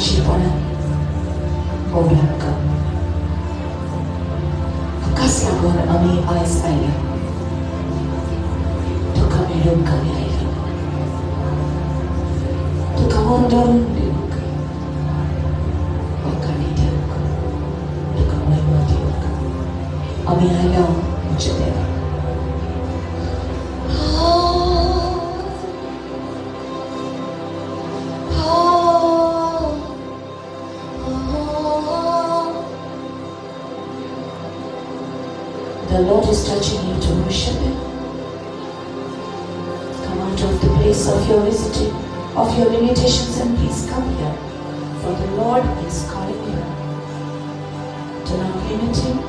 sipanan orang ka. Kaslagon ami ais aila. Tu kami rum kami aila. Tu kahondon diuk. Wakani diuk. Tu kamai ma diuk. Ami aila mujadera. The Lord is touching you to worship Him. Come out of the place of your visiting, of your limitations, and please come here. For the Lord is calling you. Do not limit Him.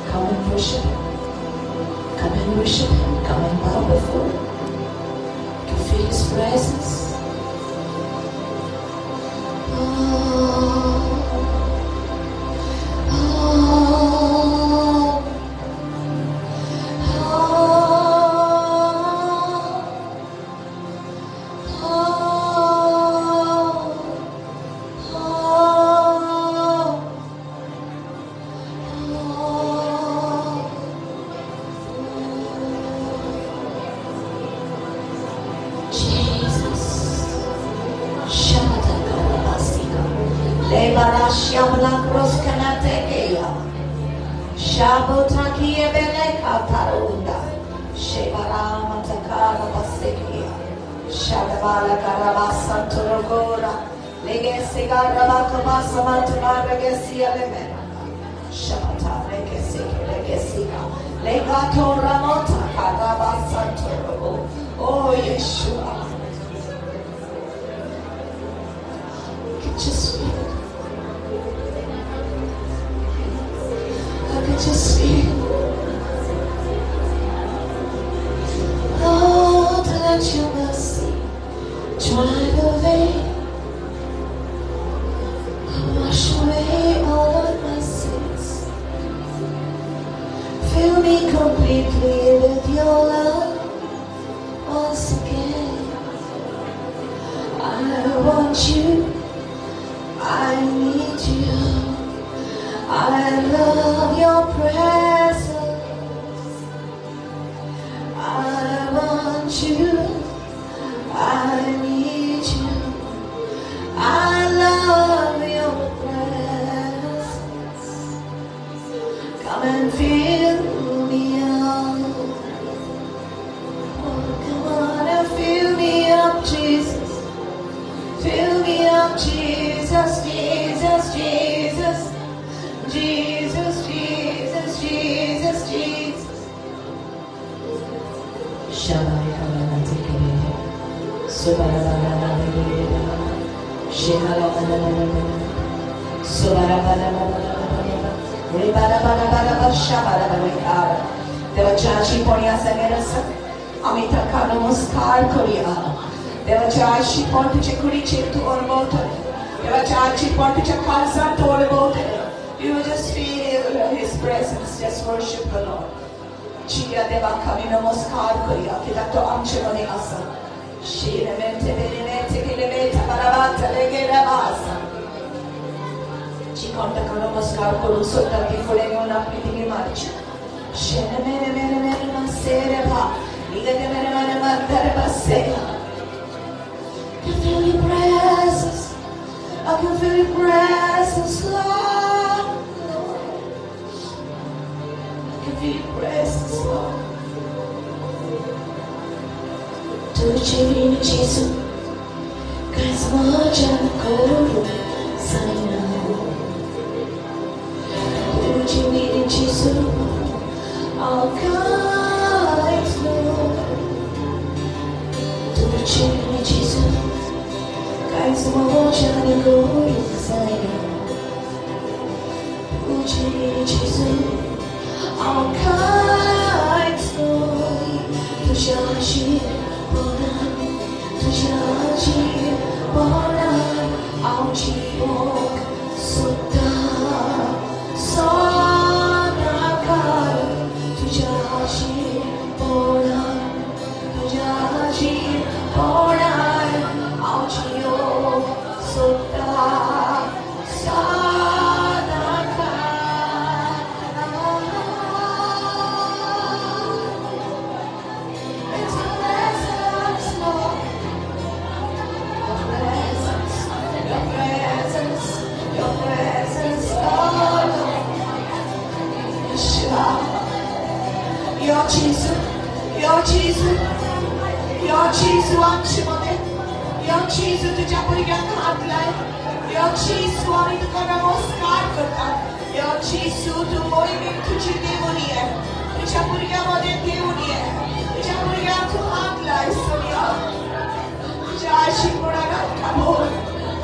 Come and worship Him. Come and worship Him. Come and bow before Him. To feel His presence. Oh, Yeshua. Just feel. I could just feel. Lord, let your mercy drive away, wash away all of my sins. Fill me completely with your love once again. I want you. I need you. I love your presence. I want you. I need you. I love your presence. Come and fill me up. Oh, come on and fill me up, Jesus. Fill me up, Jesus, Jesus, Jesus, Jesus, Jesus, Jesus, Jesus. Devachachi ponia sangerasa, amita kanomuskar korea. Devachachi pontu chekuri chetu ormoto. Devachachi pontu chakalsa torebote. You just feel His presence, just worship the Lord. Chia deva kami namaskar korea. Kidato amchemoni asa. Shire mente verimete kilemete baravata legera basa. Chikonda namaskar koru sota ki fuleni una pritimi marcha. Shire mere masere ba. Ligate mere mandare basela. I can feel your presence. I can feel your presence, Lord. I can feel your presence, Lord. Tucci Gesù, che sfoggia ancora, sai no. Tucci Gesù, all kinds Lord. Tucci Gesù, che sfoggia ancora, sai no. Tucci Gesù, all kinds Lord. Tucci Tujaji Bonan Aujibok Sutta Sonakar Tujaji Bonan Aujio Sutta येशू तुझ्या भुरग्यांक हात लाय येशू आम्ही तुका नमस्कार करतात येशू तू मोहिमेत तुझी देवणी आहे तुझ्या भुरग्यामध्ये देवणी आहे तुझ्या भुरग्यांक तू हात लाय सोनिया तुझ्या आशीर्वादात बोल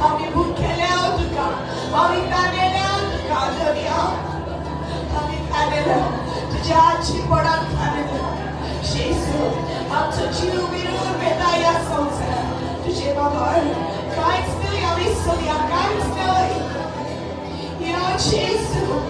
आम्ही भुकेले आहोत तुका आम्ही प्यानेले आहोत तुका सोनिया आम्ही प्यानेले तुझ्या आशीर्वादात प्यानेले येशू आमचं जीव मिळून बेटा या संसारात तुझे बाबा काहीच नाही आम्ही सोनिया काहीच नाही या येशू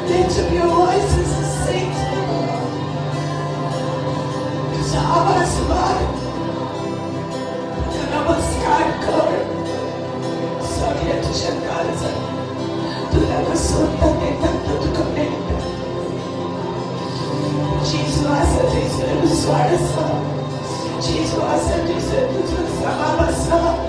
Lift up your voices and sing to the Lord. तुझा आवाज मार, तुझा नमस्कार कर. Sorry, तुझा काळजा, तुला कसोता नेता, तुझा नेता. Gesù ha servito il suo arso. Gesù ha servito tutto il suo arso.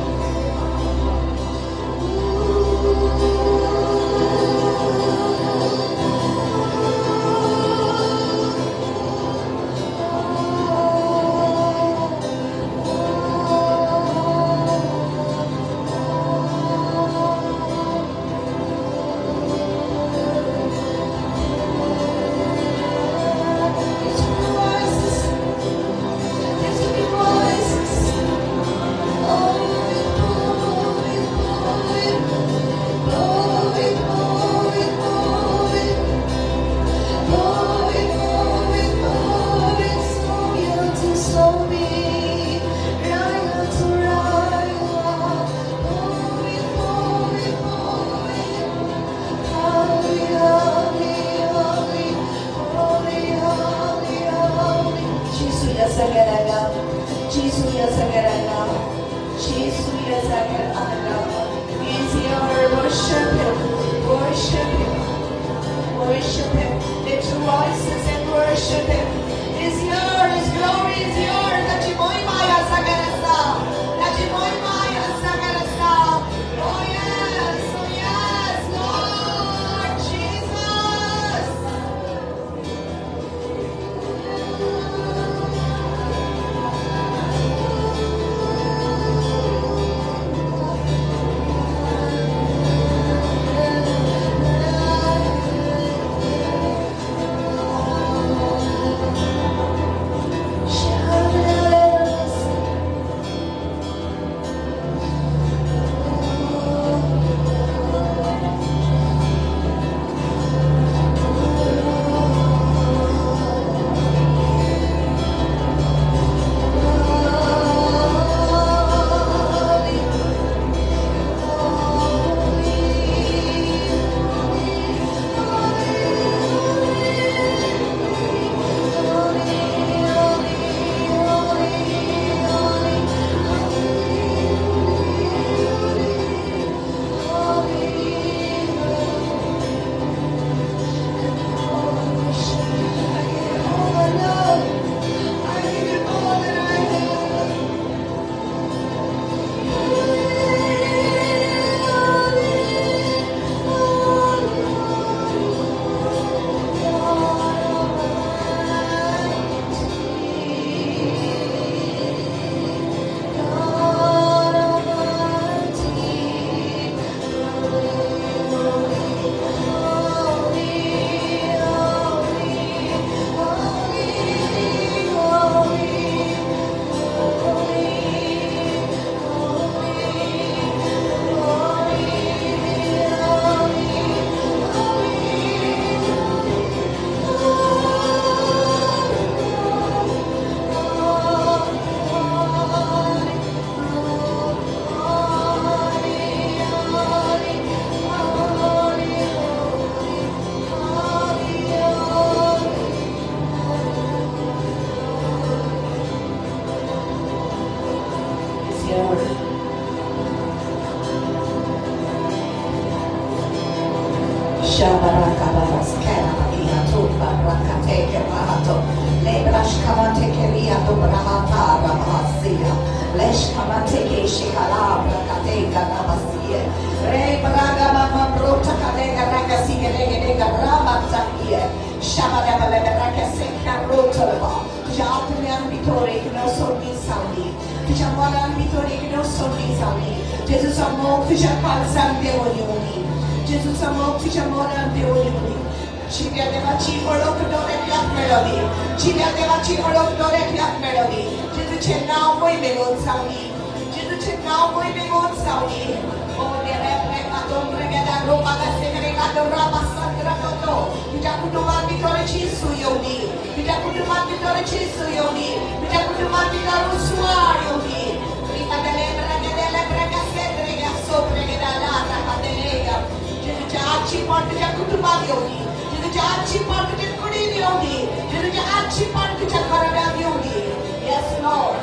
Yes, Lord.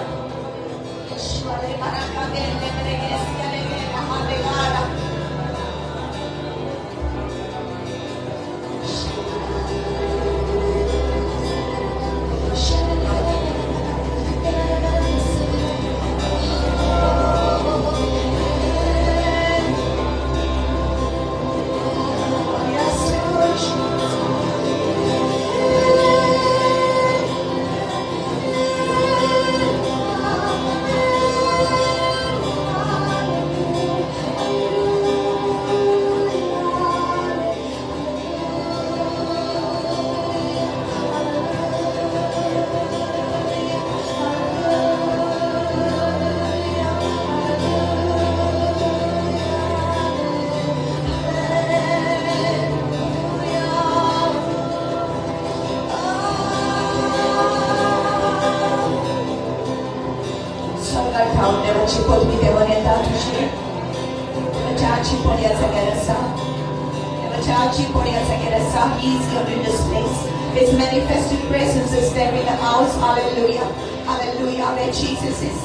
He's here in this place. His manifested presence is there in the house. Hallelujah. Hallelujah. Where Jesus is,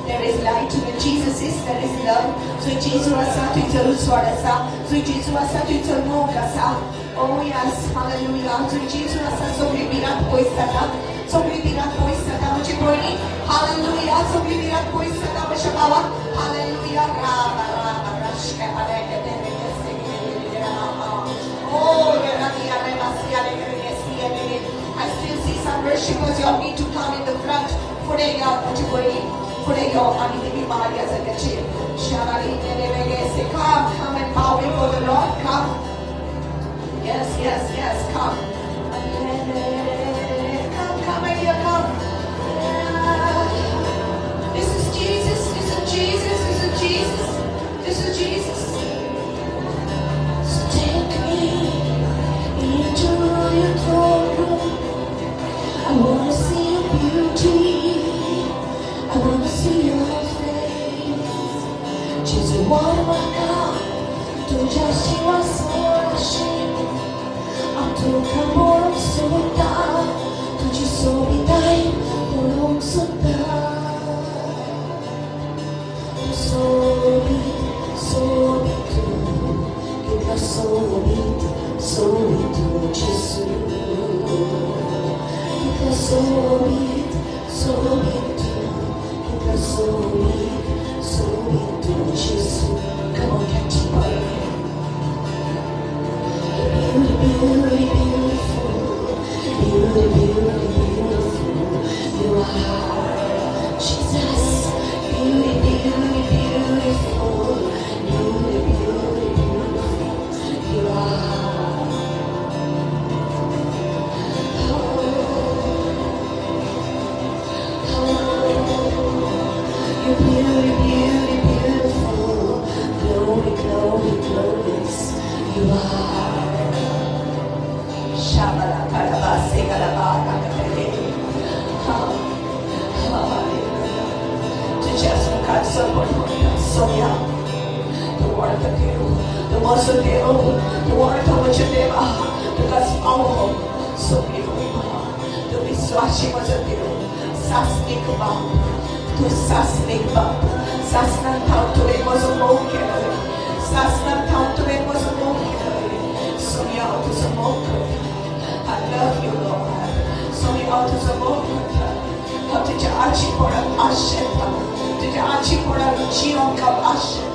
there is light. Where Jesus is, there is love. So Jesus Oh yes. Hallelujah. So Jesus so we be not poised. So we be not poised. Hallelujah. So we be not poised. Hallelujah. Oh, I still see some worshipers. You all need to come in the front. Come, come and bow before the Lord. Come. Yes, yes, yes. Come. Come, my dear, come. This is Jesus. This is Jesus. This is Jesus. This is Jesus. Into your throne room, I wanna see your beauty, I wanna see your face. Jesus, what am I God? Don't just see what's so ashamed. I'm talking more so down. Don't you so be dying, more so down. So be true. Give us so be. So we do Jesus. Because so we do. Because so we do Jesus. Come on, catch it, boy. Beautiful. You are Jesus. Beautiful. You are. You're beautiful, glorious, you are. Shabala karabase karabaka karabase. To just look at someone so young. The word of you, the most of you, the word of what you do, because powerful, so beautiful. The wiswashi was of you, sasnik bam. To sasnik bab, sasnan tau to it was a moke, sasnan tau to it was a moke, so you out to some moke. I love you, Lord. So you out to some moke. How did you achi for a ashet? Did you achi for a chion of ashet?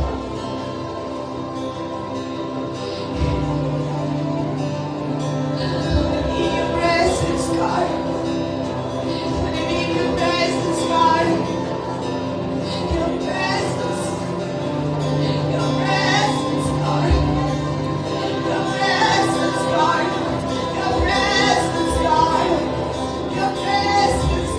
In your presence, God. When you need your presence, God. Your presence, God. Your presence, God. Your presence, God. Your presence, God. Your presence.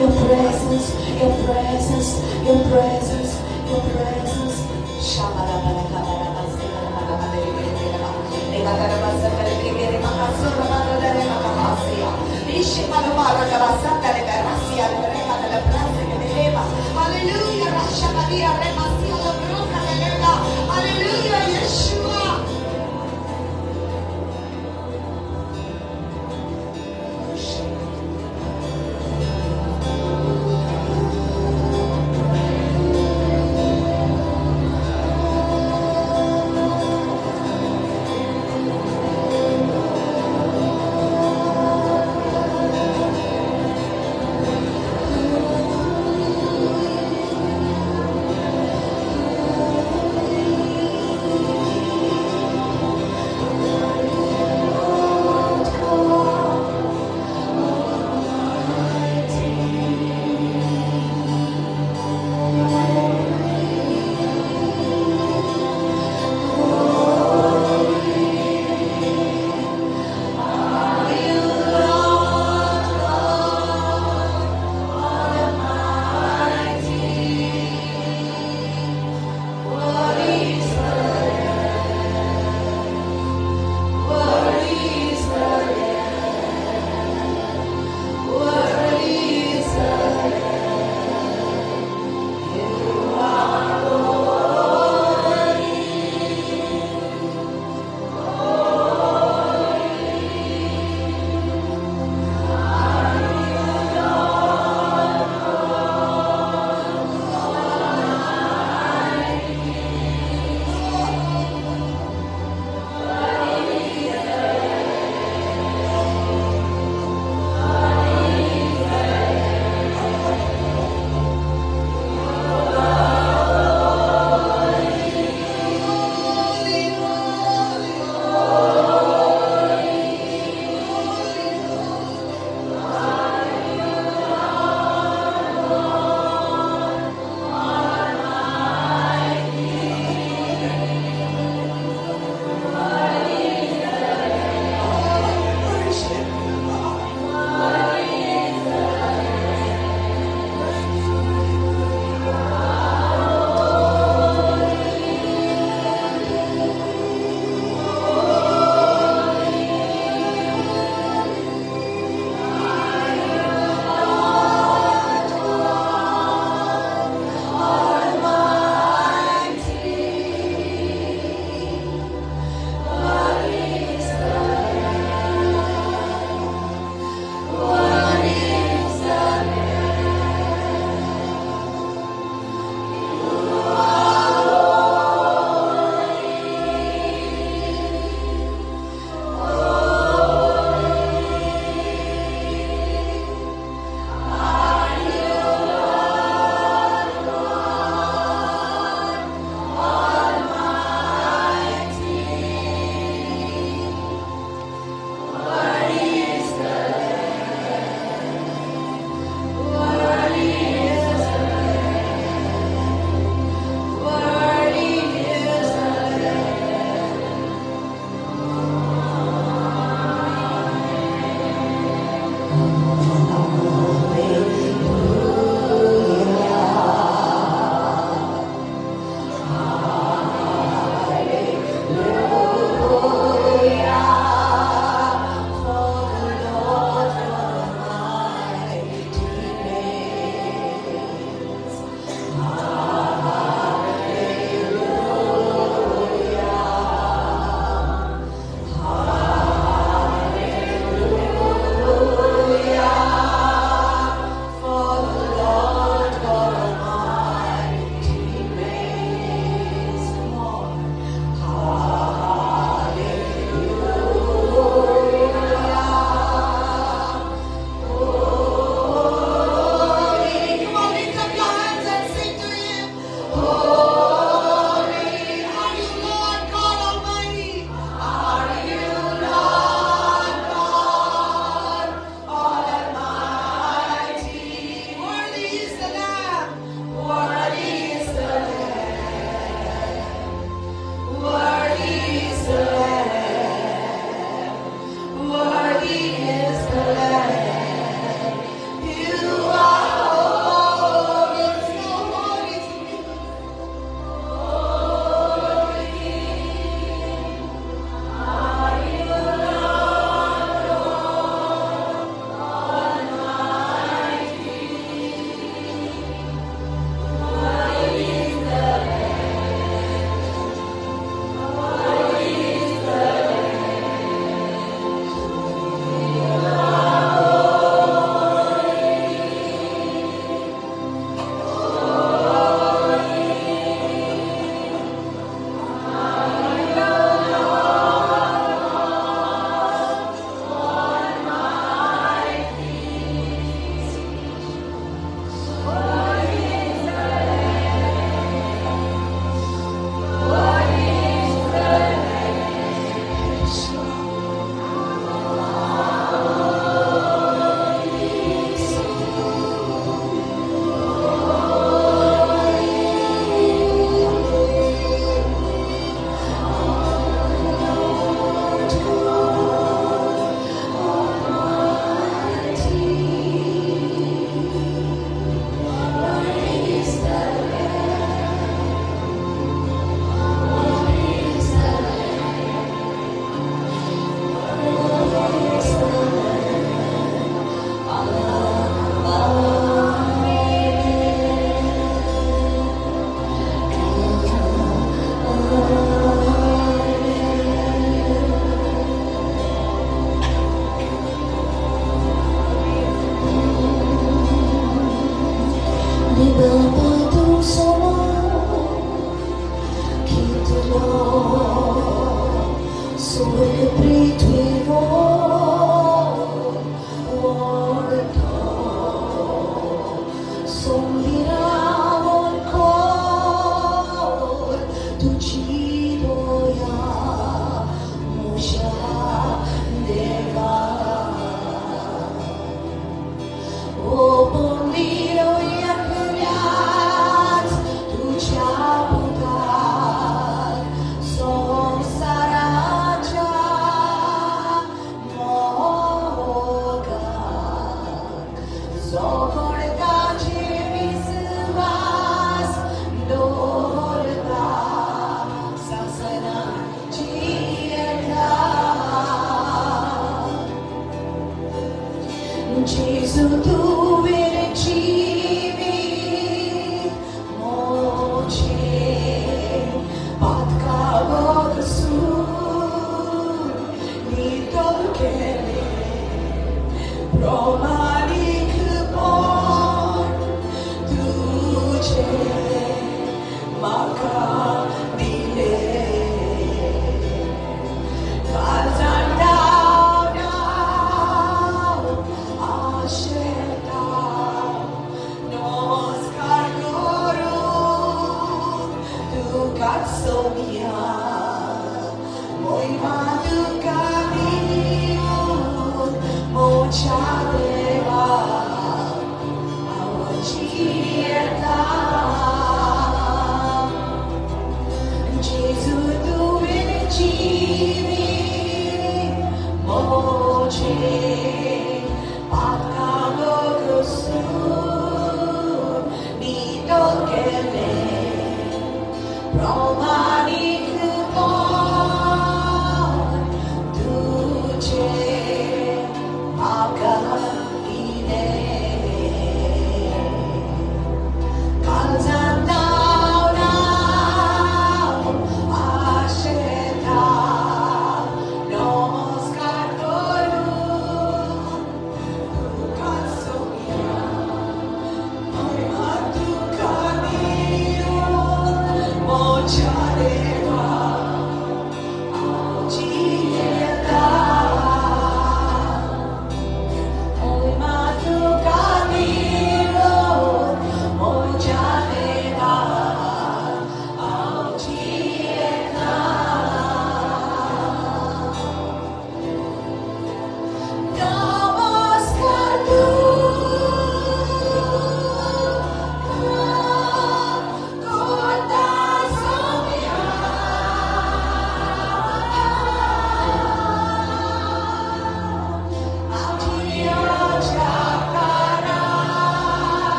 your presence, your presence, your presence, your presence. Hallelujah, hallelujah, Yeshua.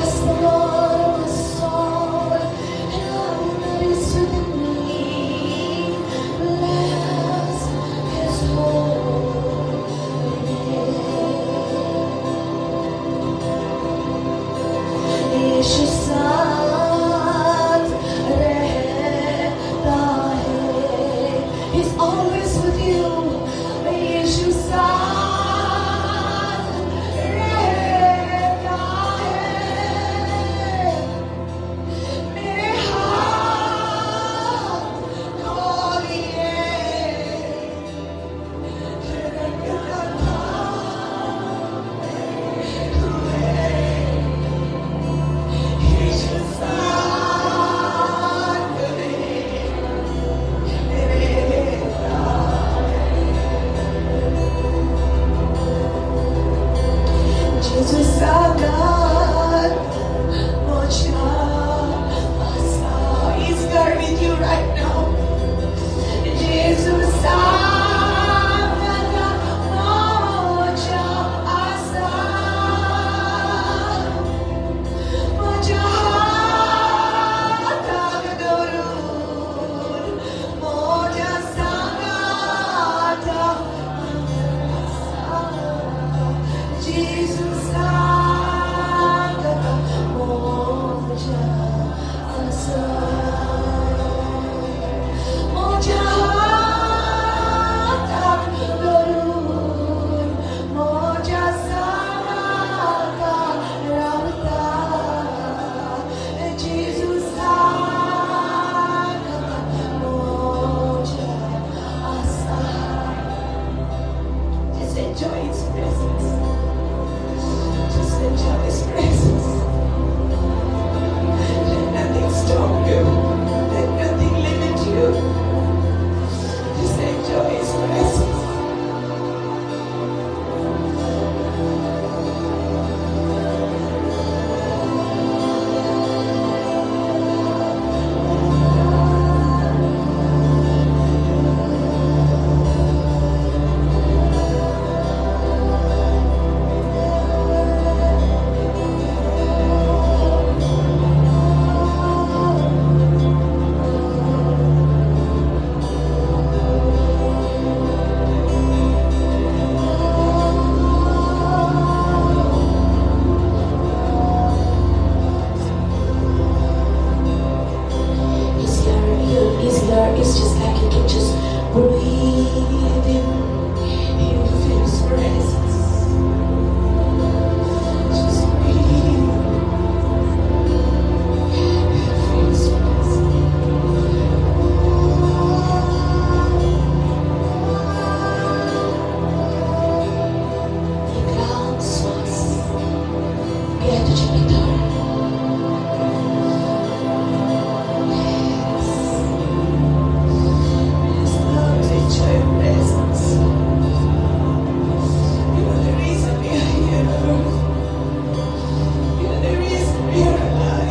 Bless the Lord, my soul, and all that is within me. Bless His holy name. Yeshu Sat Rehta Hai. He's always with you. Yeshu Sat Rehta Hai. Mere haath kholiye, Yeshu Sat Rehta Jesus Sagat Mocha Asa. He's there with you right now. Jesus Sagat Mocha Asa. Mocha Tagadurun. Mocha Sagat Jesus Sagat Mocha Asa. Mocha Tagadurun. Mocha Sagat Rauta. Jesus Sagat Mocha Asa. Just enjoy His presence. Just enjoy His presence. Let nothing stop you. Let nothing limit you. Just enjoy His presence. It's just like you can just breathe in. You feel His presence. Just breathe. You feel His presence. Играл сос. Где-то чемодан. Enjoy your presence. You are the reason we are here on earth. You are the reason we are alive.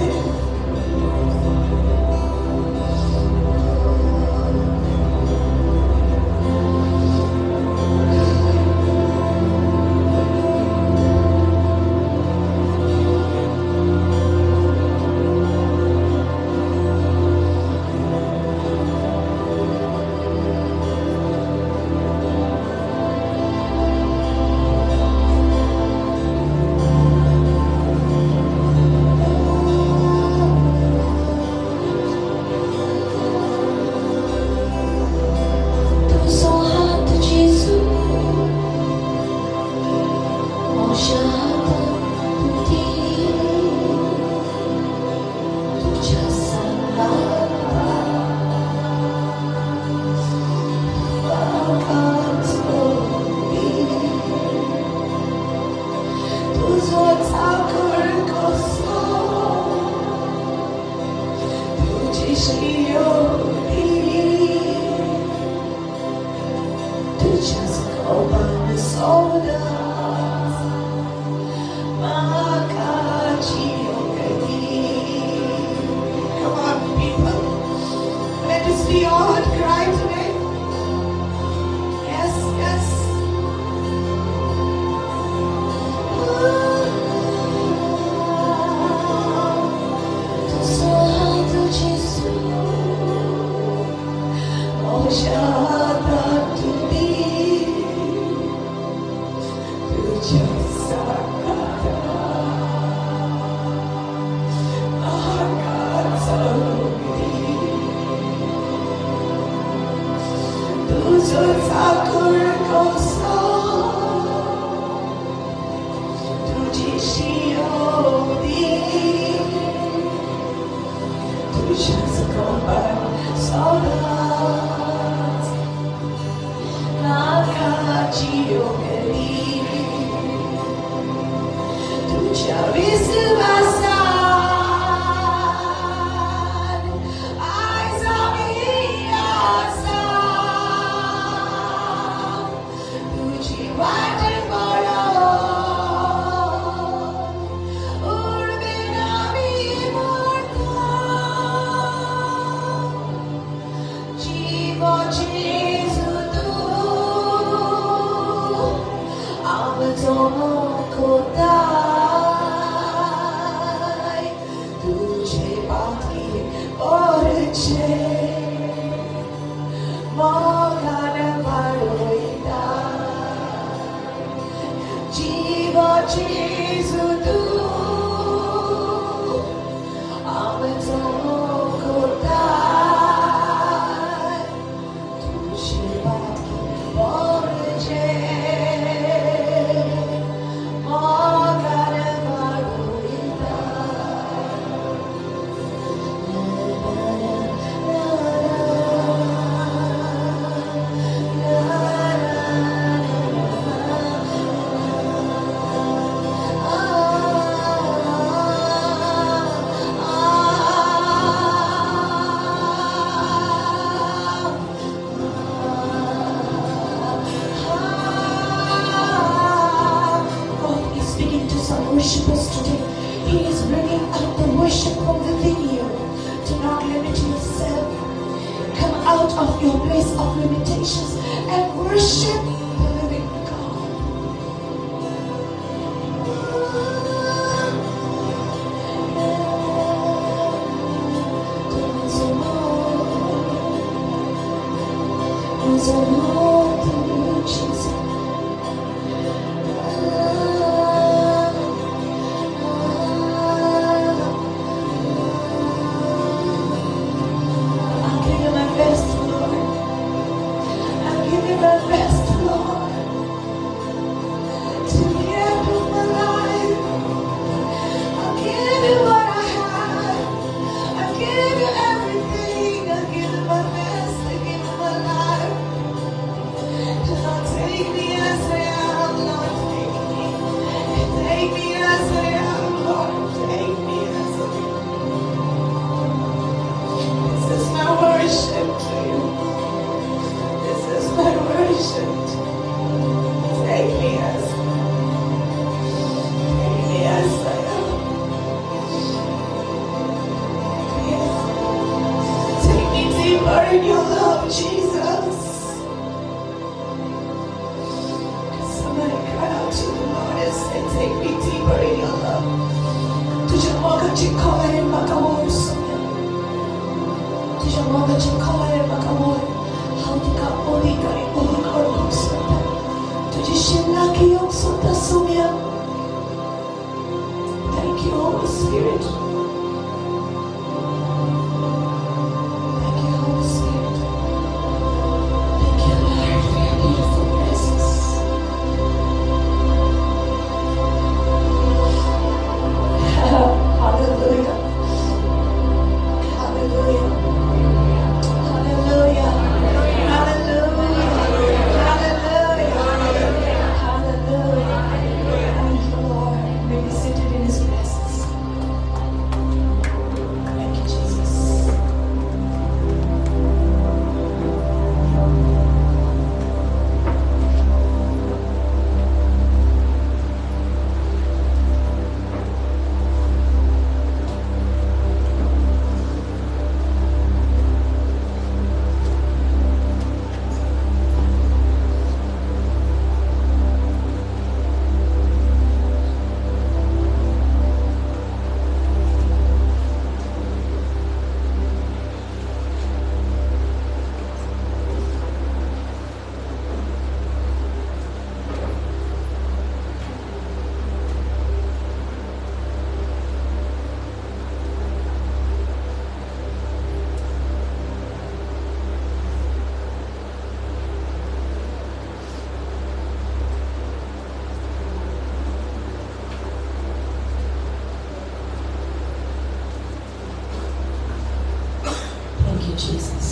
Jesus.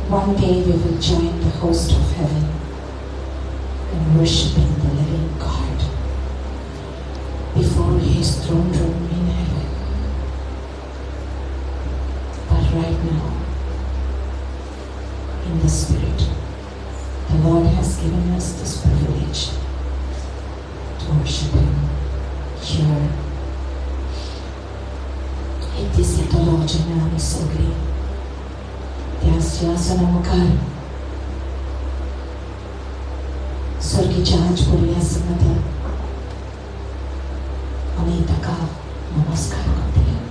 One day we will join the host of heaven and worshiping the living God before His throne room in heaven. But right now, in the Spirit, the Lord has given us this privilege to worship Him here. It is the Lord Janam Sogri. त्यास्यासना मुखार स्वर्गी जांच पुरिया समता अमिता का नमस्कार करते हैं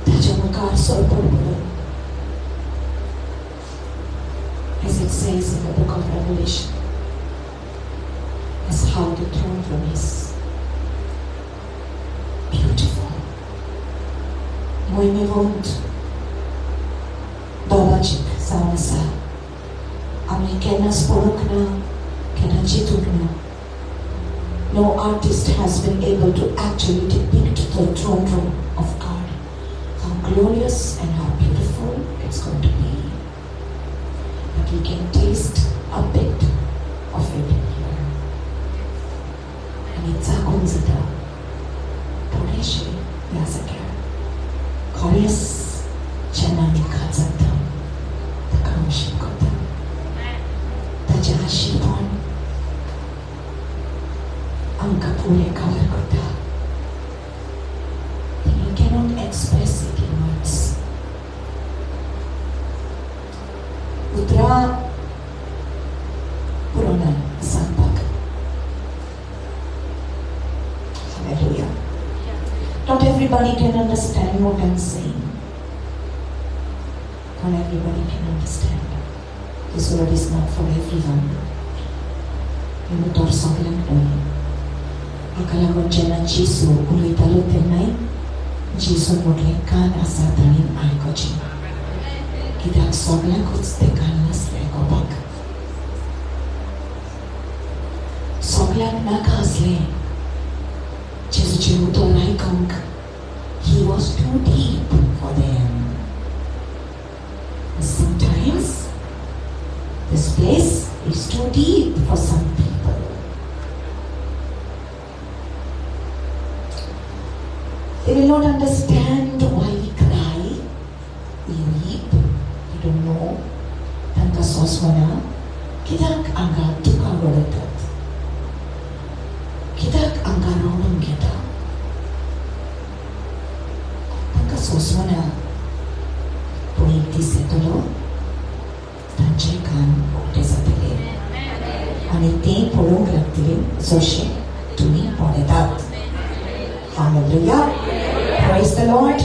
त्याच्या मुखार सोपड़ as it says in the book of Revelation, as how the throne room is beautiful. When we want Dobacik sama sa ami kena sporokna, kena jitukna. No artist has been able to actually depict the throne room of God. How glorious and how beautiful it's going to be. But we can taste a bit of it here. And it's a kunzata. Todeshi yasakya. Koreas chanani kazata. Shikota, Tajashipon, Ankapure Kavarkota. You cannot express it in words. Utra Purana Sampak. Hallelujah. Not everybody can understand what I'm saying. Not everybody can understand. This word is not for everyone. You know, Torsogram Tony. Akala ko Jena Jisu, Ulitalo Tenai, Jisu Mutlekan Asatanin Aikochi. Kidak Sogla Kutstekan Naslegobak. Sogla Nakasle, Jisu Jimutorai Kong. He was too deep for them. Sometimes this place is too deep for some people. They will not understand why we cry, we weep, we don't know. Tanka soswana, kidak anga duka godatat. Kidak anga ronam geta. Tanka soswana, Pointi setolo, tancekan desatele. Anite polong graktile, zoshe, tuni ponetat. Hallelujah. Praise the Lord.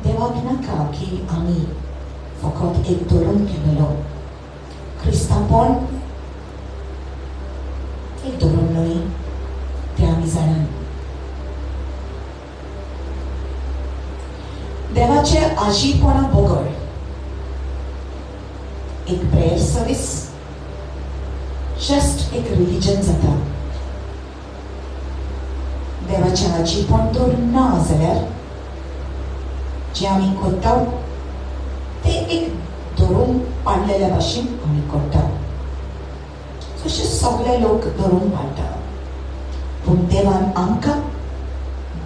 Devakna ki ami, fokot ek dorun kenelo. Kristapon, ek dorun noi, te amizanan. देवाचे आजीपणा बगर एक prayer service just एक religion जाता देवाचे आजीपण तर ना जाल्यार जे आमी करता ते एक धरून पाडलेल्या भाशेन आमी करता जशे सगळे लोक धरून पाडटा पूण देवान आमकां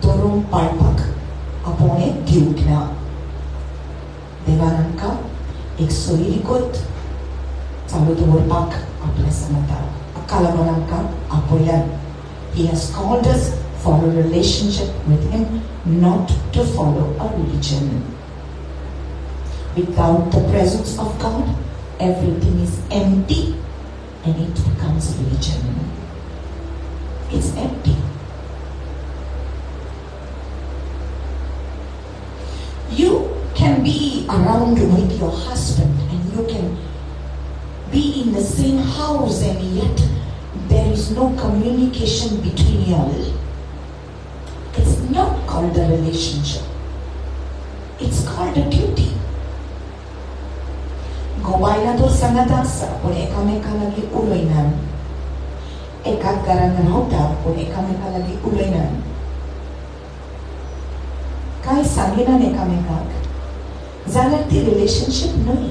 धरून पाडपाक अपने दिवना देवान आमकां एक सोयरीकोत चालू दवरपाक आपल्या सांगता हाका लागून आमकां आपयल्यान He has called us for a relationship with Him, not to follow a religion. Without the presence of God, everything is empty and it becomes religion. It's empty. You can be around with your husband and you can be in the same house and yet there is no communication between you all. It's not called a relationship. It's called a duty. Gobaila to sangadasa pun ekameka lagi uloinan. Ekat garang rauta pun ekameka lagi uloinan. काय सांगिना एकामेकाक जाल्यार ती relationship न्हय.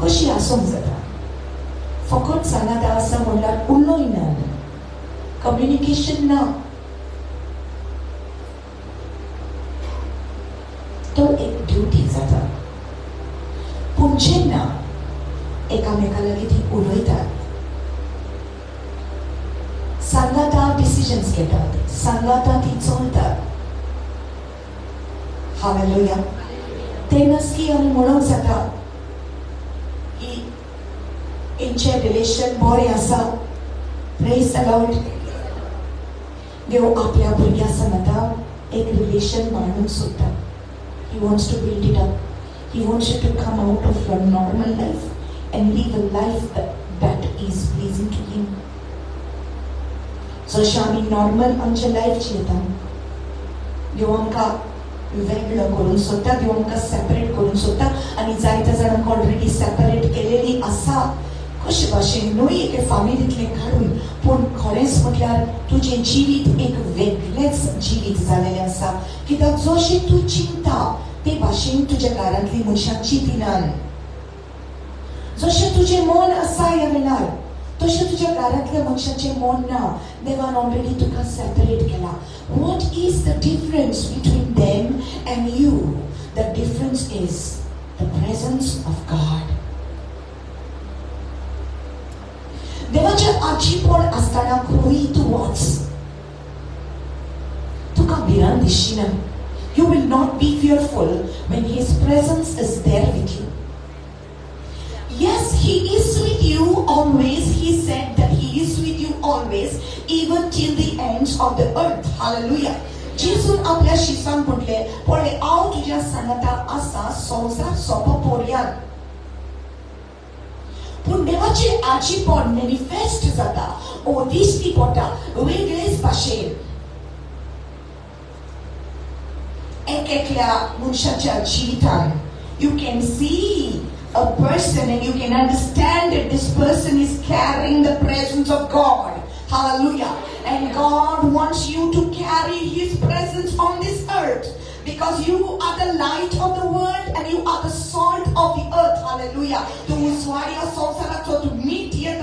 कशी आसूंक जाता. फकत सांगाता आसा म्हणल्यार उलोय ना, कम्युनिकेशन ना. तो एक ड्युटी जाता. पूण जेन्ना एकामेका लागीं ती उलयतात, सांगाता डिसिजन्स घेतात, सांगाता ती चलतात. हालेलुया. तेन्नाच की आमी म्हणूंक जाता की इंचे रिलेशन बरें आसा. Praise the Lord. देव आपल्या भुरग्यां सांगता एक रिलेशन मांडूंक सोदता. He wants to build it up. He wants you to come out of your normal life and live a life that is pleasing to Him. जशें आमी नॉर्मल आमचें लायफ जियेता, देव आमकां वेगळो करून सोदता, देव आमकां सेपरेट करून सोदता. आनी जायत्या जाणांक ऑलरेडी सेपरेट केलेली आसा. कशे भाशेन न्हय एके फामिलींतलें काडून, पूण खरेंच म्हटल्यार तुजें जिवीत एक वेगळेंच जिवीत जालेलें आसा. कित्याक जशें तूं चिंता ते भाशेन तुज्या घरांतलीं मनशां चिंतिनान. जशें तुजें मन आसा ह्या वेळार तशें तुज्या घरांतल्या मनशाचें मन ना. देवान ऑलरेडी तुका सेपरेट केला. What is the difference between them and you? The difference is the presence of God. देवाचें आजीपण आसतना खंय तूं वच, तुका भिरांत दिसचीना. You will not be fearful when His presence is there with you. Yes, He is with you always. He said that He is with you always, even till the ends of the earth. Hallelujah. जेसून आपल्या शिष्यांक म्हटले, पळय हांव तुज्या सांगता आसा संवसार सोंपो पर्यंत. पूण देवाचें आजीपण मॅनिफेस्ट जाता ओ दिश्टी पडटा वेगळेच भाशेन. एकल्या मनशाच्या जिवितान you can see a person and you can understand that this person is carrying the presence of God. Hallelujah. And God wants you to carry His presence on this earth, because you are the light of the world and you are the salt of the earth. Hallelujah. To meet here.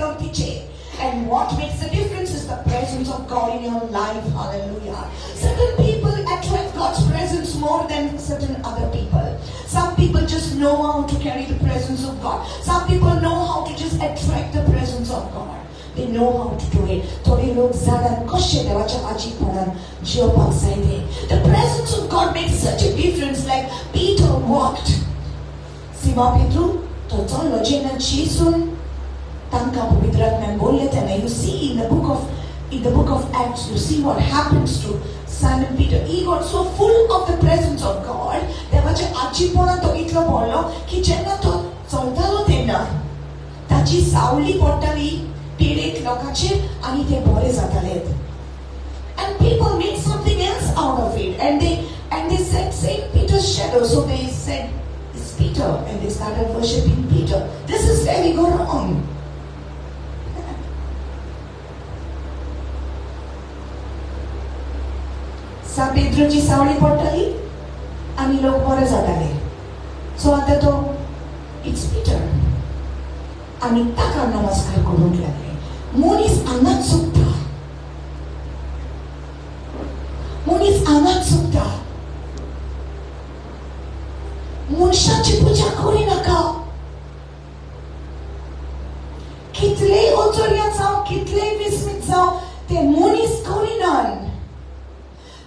And what makes the difference is the presence of God in your life. Hallelujah. Certain people attract God's presence more than certain other people. Some people just know how to carry the presence of God. Some people know how to just attract the presence of God. They know how to do it. थोडे लोक जाणात कशे देवाच्या आजीपणान जिवपाक जाय ते. The presence of God makes such a difference. Like Peter walked. Simon Petru to चलो जेन्ना जेसून तांकां पवित्र आत्म्यान बोलले तेन्ना you see in the book of Acts you see what happens to Simon Peter. He got so full of the presence of God. देवाच्या आजीपणान तो इतलो बोललो की जेन्ना तो चलतालो तेन्ना ताची सावली पडटाली पेडेक लोकांचेर आनी ते बरे जातालेत. And people made something else out of it, and they said Saint Peter's shadow. So they said it's Peter, and they started worshipping Peter. This is where we go wrong. सा पेद्रोची सावळी पडटाली आनी लोक बरे जाताले. सो आतां तो इट्स पीटर आनी ताका नमस्कार करूंक लागले. मनीस हांगाच चुकता. मनीस हांगाच चुकता. मनशाची पुजा करिनाका. कितलेय अचर्या जावं कितलेय विस्मीत जावं ते मनीस करिनान.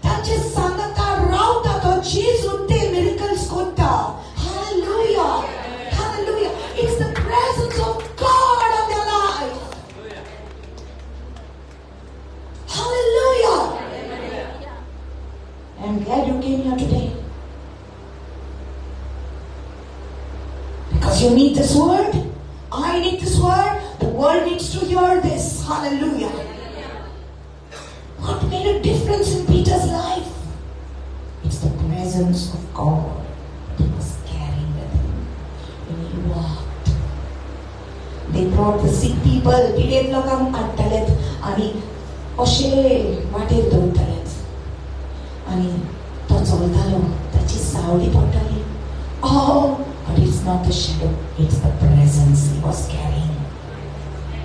तांचे सांगता रावता तो जेजू ते मिरेकल्स करता. Hallelujah. Hallelujah. It's the presence of God on their life. Hallelujah. I'm glad you came here today. Because you need this word. I need this word. The world needs to hear this. Hallelujah. What made a difference in Peter's life? It's the presence of God that he was carrying with him when he walked. They brought the sick people. Pidet lokam adtalet ani oshe water dowtalet ani to चोलतालो ताची सावली पडटाली. Oh, but it's not the shadow, it's the presence he was carrying.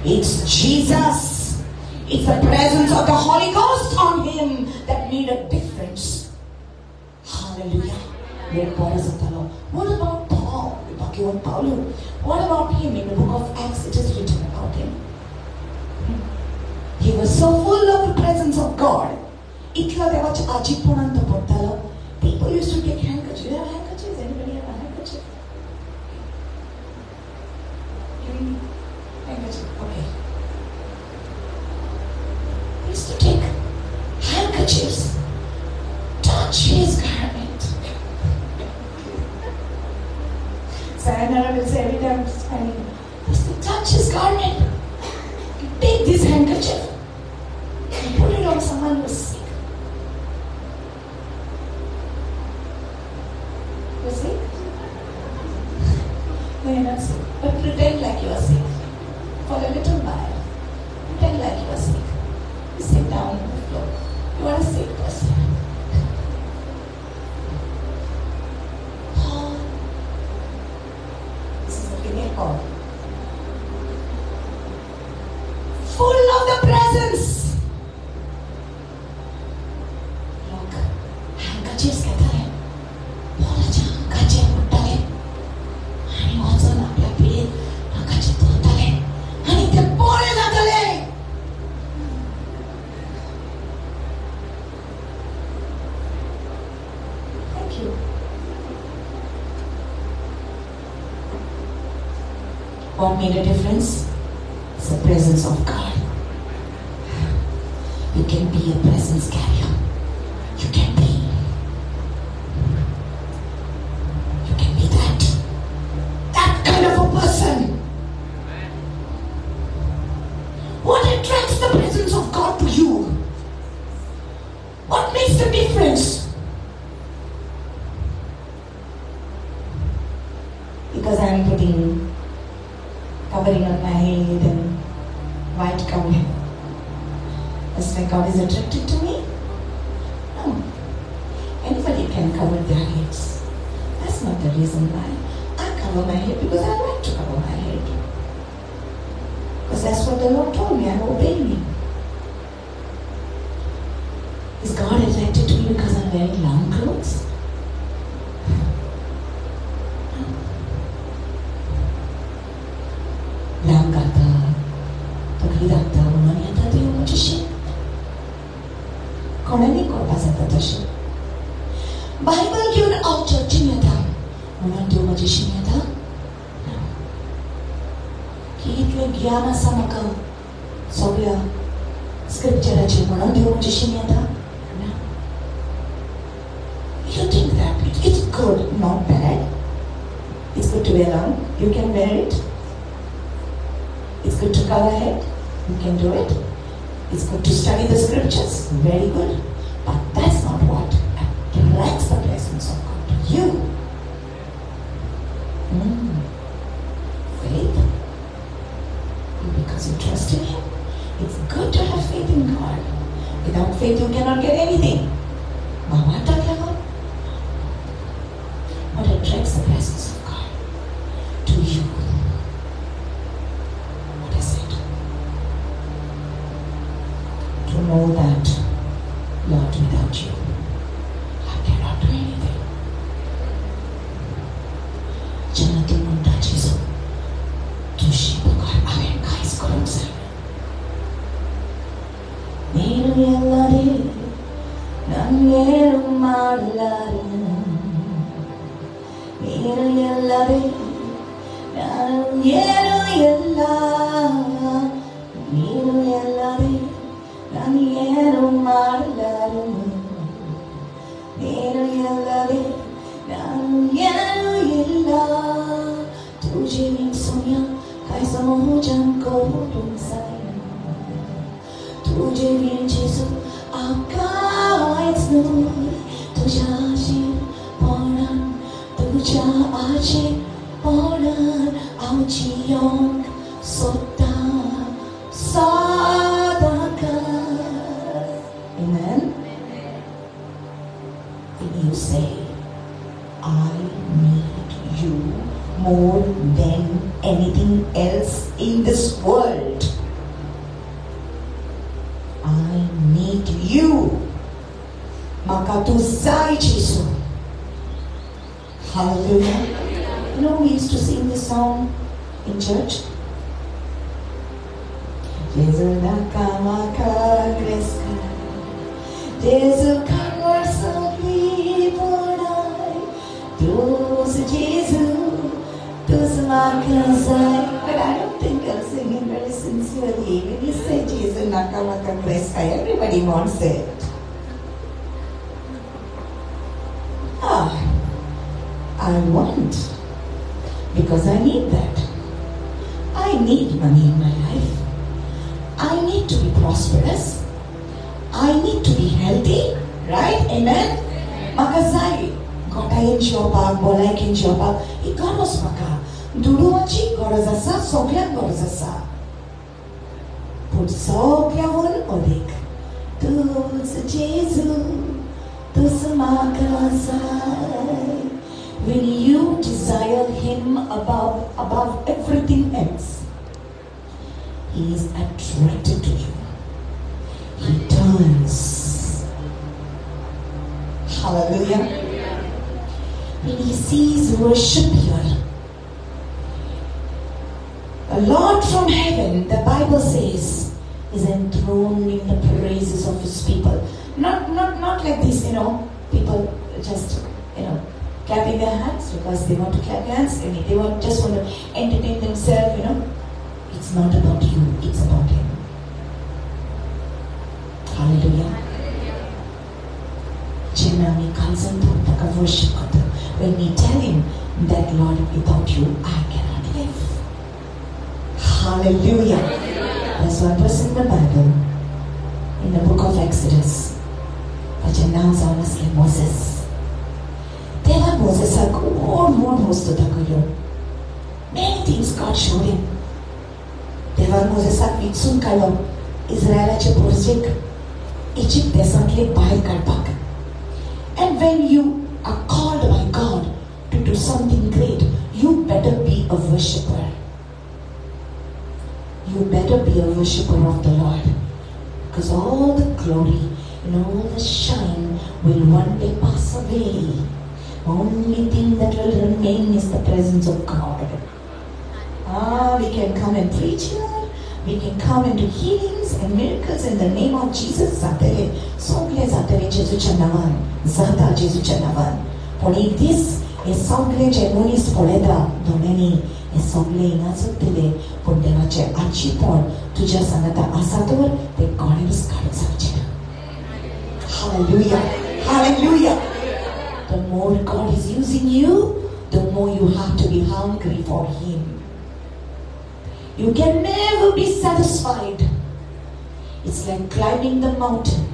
It's Jesus. It's the presence of the Holy Ghost on him that made a difference. Hallelujah. What about Paul? What about him? In the book of Acts it is written about him. He was so full of the presence of God. People used to take handkerchiefs. Do you have handkerchiefs? Anybody have a handkerchief? Handkerchief. Okay. They used to take handkerchiefs, touch his garment. Sayonara will say every time standing, just to touch his garment. Take this handkerchief and put it on someone who is sick. You're sick? No, you're not sick. But pretend like you are sick. For a little while. Pretend like you are sick. You sit down on the floor. You are a sick person. Paul. This is a female Paul. Full of the presence. Look, handkerchiefs कहता है. बहुत अच्छा handkerchief उठता है. आणि वाचून आपल्या पिढीत handkerchief धुता है. आणि ते पोळे जातले. Thank you. What made a difference? It's the presence of God. You can be a presence carrier. You can be. You can be that. That kind of a person. What attracts the presence of God to you? What makes the difference? Because I am putting covering on my head and white covering. That's why God is attracted to me? No. Anybody can cover their heads. That's not the reason why. I cover my head because I like to cover my head. Because that's what the Lord told me. I'm obeying. Is God attracted to me because I'm wearing long clothes? lam kata, tokli dakta, unani ata Dev macishi. कोणाने कोर्टा जाता तशें. Bible घेवन हांव चर्चीन येता म्हणून देव म्हाजी शीन येता. की इतलें ज्ञान आसा म्हाका सगळ्या स्क्रिप्चराचेर म्हणून देव म्हाजी शीन येता. You think that it's good, not bad. It's good to wear long. You can wear it. It's good to cover head. You can do it. It's good to study the scriptures. Very good. But that's not what attracts the presence of God to you. Faith. Because you trust in Him. It's good to have faith in God. Without faith you cannot get anything. But what attracts the presence of God to you? What is it? To know that, Lord, without you, I cannot do anything. जेव्हा तू म्हणटा जेजू तुझी बघा हांवें कांयच करूंक जायना. నేను ఎల్లరే నన్నేరు మాట్లాడు. నేను ఎల్లరే నన్నేరు ఎల్లా. నేను ఎల్లరే నన్నేరు మాట్లాడు. నేను ఎల్లరే నన్నేరు ఎల్లా. तुझे सोनिया काय समोजन करून जायना. तुझे जेजू आकाश न्हय. तुझ्या आशीर्वादान तुझ्या आशीर्वादान हांव जियोंक सोदता सदांच. Amen. He say, I need you more than anything else in this world. I need you. Maka tuzai Jesu. Hallelujah. You know, we used to sing this song in church. Jesu nakamaka kreska, Jesu kanwarsakli bonai, Dosa Jesu, Dosa makazai. But I don't think I'm singing very sincerely. When you say Jesu nakamaka kreska, everybody wants it. I want, because I need that. I need money in my life. I need to be prosperous. I need to be healthy. Right? Amen? Makazai. Gotayin siopag, bolaikin siopag. Ikaros maka. Duruachi gorazasa, soglan gorazasa. Put soglawon odik. Tus Jesu. Tus makazai. When you desire Him above everything else, He is attracted to you. He turns. Hallelujah. When He sees worship here, the Lord from heaven, the Bible says, is enthroned in the praises of His people. Not like this, people just, clapping their hands because they want to clap their hands. They just want to entertain themselves, It's not about you, it's about Him. Hallelujah. Worship God. When we tell Him that, Lord, without you, I cannot live. Hallelujah. There's one verse in the Bible, in the book of Exodus, which announced honestly Moses. Tell Moses more many things God showed him. Tell Moses vitsun kalo Israelache porjek Egypt desantli bahir karpak. And when you are called by God to do something great, you better be a worshipper. You better be a worshipper of the Lord. Because all the glory and all the shine will one day pass away. Only thing that will remain is the presence of God. We can come and preach here. We can come and do healings and miracles in the name of Jesus. Zatere, songle zatere Jesu chanavan, zata Jesu chanavan. Poni this is songle jemonis poleda doneni is songle inazutile pondevache achipon tuja sanata asator the God is karisachena. Hallelujah, hallelujah. The more God is using you, the more you have to be hungry for Him. You can never be satisfied. It's like climbing the mountain.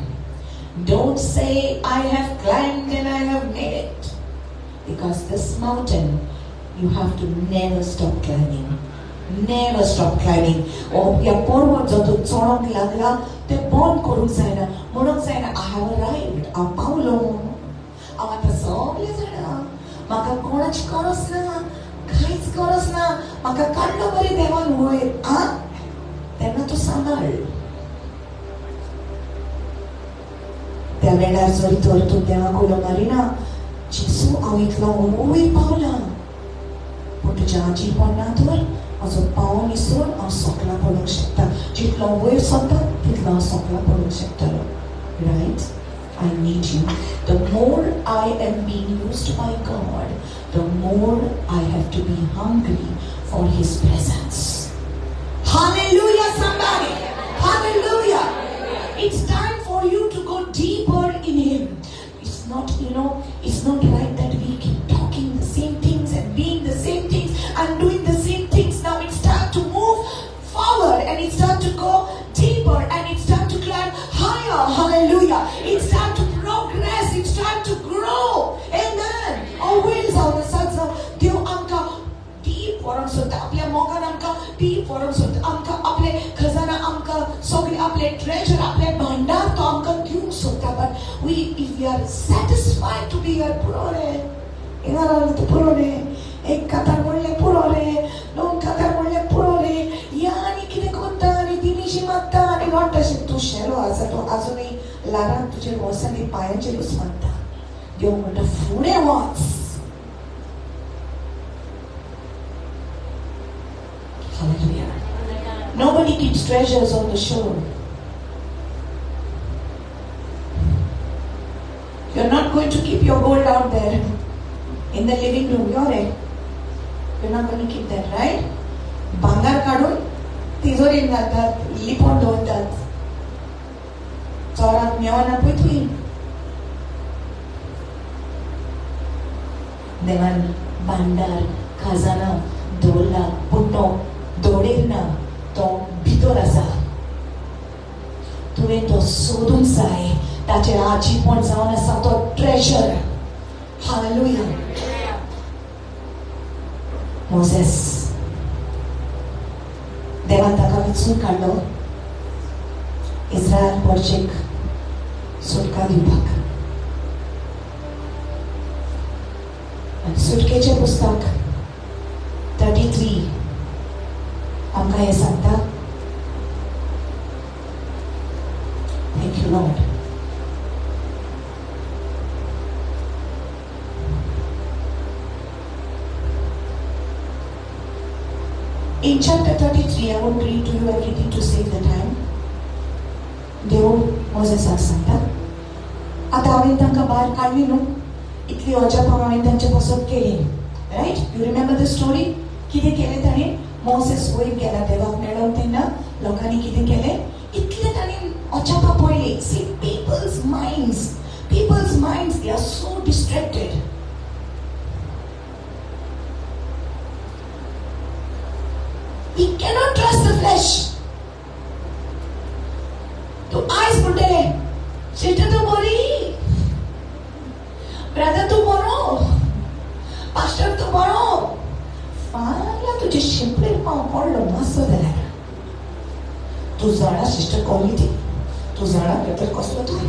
Don't say, I have climbed and I have made it. Because this mountain, you have to never stop climbing. Never stop climbing. Oh, ya porward jato chorong lagla, te bon korung saina, morong saina, I have arrived. A Paulo. Amata sogle zana, maka konach koros na, kais koros na, maka kallo bari dewan hoye. Tenna to sambal. Tevena zori tor to dewa kulo marina, Jesu awitla hoye Paula. Putu jaji ponna tor, azo paon isur, a sokla polong shekta. Jitla hoye sokta, titla sokla polong shekta. Right? I need you. The more I am being used by God, the more I have to be hungry for His presence. Hallelujah, somebody. Hallelujah. It's time for you to go deeper in Him. It's not, it's not right that we keep talking the same things and being the same things and doing the same things. Now it's time to move forward and it's time to go deeper and it's time to climb higher. Hallelujah. It's time to progress. It's time to grow. Amen. Always our sons of deep anka deep or so tapia moga anka deep वरून सोदता आमकां आपले खजाना आमकां सगळे आपले treasure आपले भांडार तो आमकां दिवंक सोदता but we if we are satisfied to be here पुरो रे हिंगा पुरो रे एक कातार म्हणलें पुरो रे दोन कातार म्हणलें पुरो रे या आनी कितें करता आनी दिमिशी मागता आनी वाट अशें तूं शेलो आसा तो आजुनूय लारान तुजेर वोसा आनी पांयांचेरूच मागता देव म्हणटा फुडें वच Hallelujah. Nobody keeps treasures on the shore. You're not going to keep your gold out there in the living room. You're not going to keep that, right? Bangar kadun tizorin घालतात, लिपोन दवरतात. चोराक मेवना पळय देवान भांडार खजाना दवरला पूण तो दवडेर ना तो भितर आसा तुवें तो सोदूंक जाय ताचेर आजीपण जावन आसा तो ट्रेजर हालेलुया मोसेस देवान ताका वेंचून काडलो इस्रायल परचेक सुटका दिवपाक सुटकेचें पुस्तक 33 आमकां हें सांगता thank you Lord In chapter 33, I won't read to you everything to save the time. देव मोसेसाक सांगता आतां हांवें तांकां भायर काडली न्हू इतली अजापां हांवें तांचे पासत केली right you remember the story कितें केलें ताणें मोसेस वयर गेला देवाक मेळोन तेन्ना लोकांनी कितें केलें इतलें ताणें अजापां पळयली सी people's minds they are so distracted we cannot trust the flesh तो आयज म्हणटले सिस्टर तूं बरी ब्रदर तूं बरो पास्टर तूं बरो फाल्यां तुजे शिंपलेर पांव पडलो मातसो जाल्यार तूं जाणा सिस्टर क्वॉलिटी तूं जाणा ब्रदर कसलो तूं